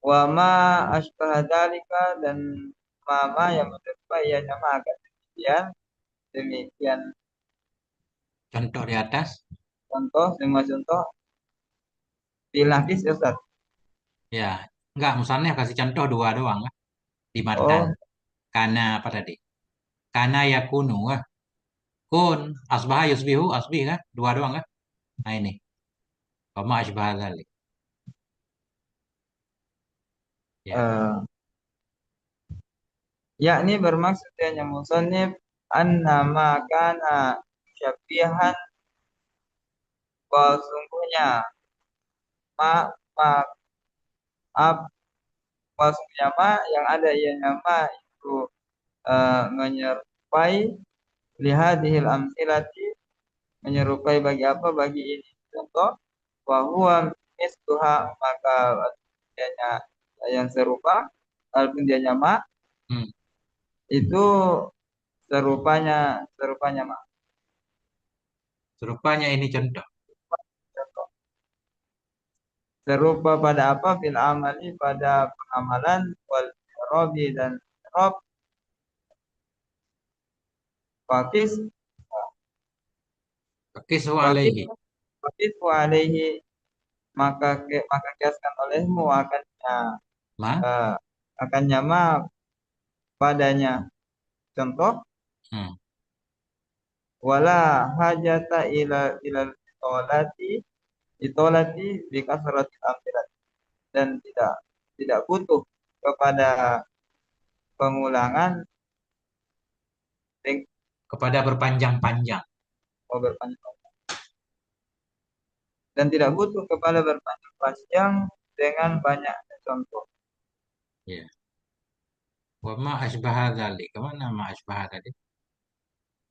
wa ma asbah dzalika dan mama yang menyerupai ia nama akan demikian Contoh di atas. contoh semua contoh dilahis ya Ustaz. Ya. Enggak, misalnya kasih contoh dua doang lah. Di matan. Oh Kana apa tadi? Kana yakunu. Kun. Asbaha yusbihu. Asbih kan? Dua doang kan? Nah ini. Wama asbaha dzalik. Ya. eh, yakni bermaksud yang musannif anna ma kana syabihan sungguhnya ma ma ab sungguhnya ma yang ada ianya ma itu menyerupai lihadihil amsilati menyerupai bagi apa bagi ini contoh bahwa misluha maka dianya yang serupa walaupun dianya ma Hmm. itu serupanya ma. Serupanya ini contoh. Serupa pada apa fil amali pada pengamalan wal robi dan rob fakis Fakisu fakis alaihi. fakis alaihi maka kiaskan olehmu Ma. eh, akan nyama padanya contoh Hmm. wala hajata ila itolati bi kasratil amtilat dan tidak butuh kepada pengulangan dengan Kepada berpanjang-panjang. berpanjang dan tidak butuh kepada berpanjang-panjang dengan banyak contoh. Ya. Wama asbaha dzalik. Kemana ma asbaha tadi?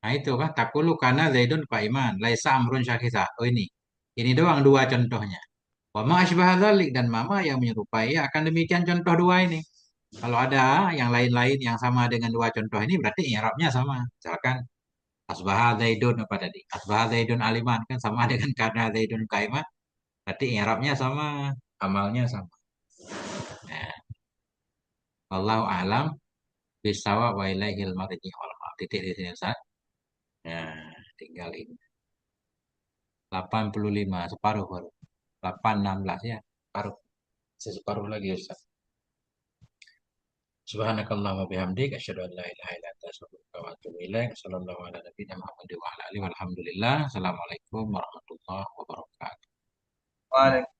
Nah itu kan takulu kana Zaidun qaiman, laisa amrun syakisa. Oh ini. Ini doang dua contohnya. Wa ma asbaha dzalik dan mama yang menyerupai akan demikian contoh dua ini. Kalau ada yang lain-lain yang sama dengan dua contoh ini berarti i'rabnya sama. Misalkan asbaha Zaidun apa tadi? Asbaha Zaidun aliman kan sama dengan kana Zaidun qaiman. Berarti i'rabnya sama, amalnya sama. Nah, Allahu a'lam bisawab wa ilaihil marji wal ma'ab. Titik di sini Ustaz. Nah, tinggal ini. 85 separuh baru 816 ya separuh separuh lagi Ustaz. Subhanakallah wa bihamdik asyhadu an la ilaha illa anta astaghfiruka wa atubu ilaik. Sallallahu ala nabiyina Muhammad wa ala alihi walhamdulillah. Assalamualaikum warahmatullahi wabarakatuh. Waalaikumsalam.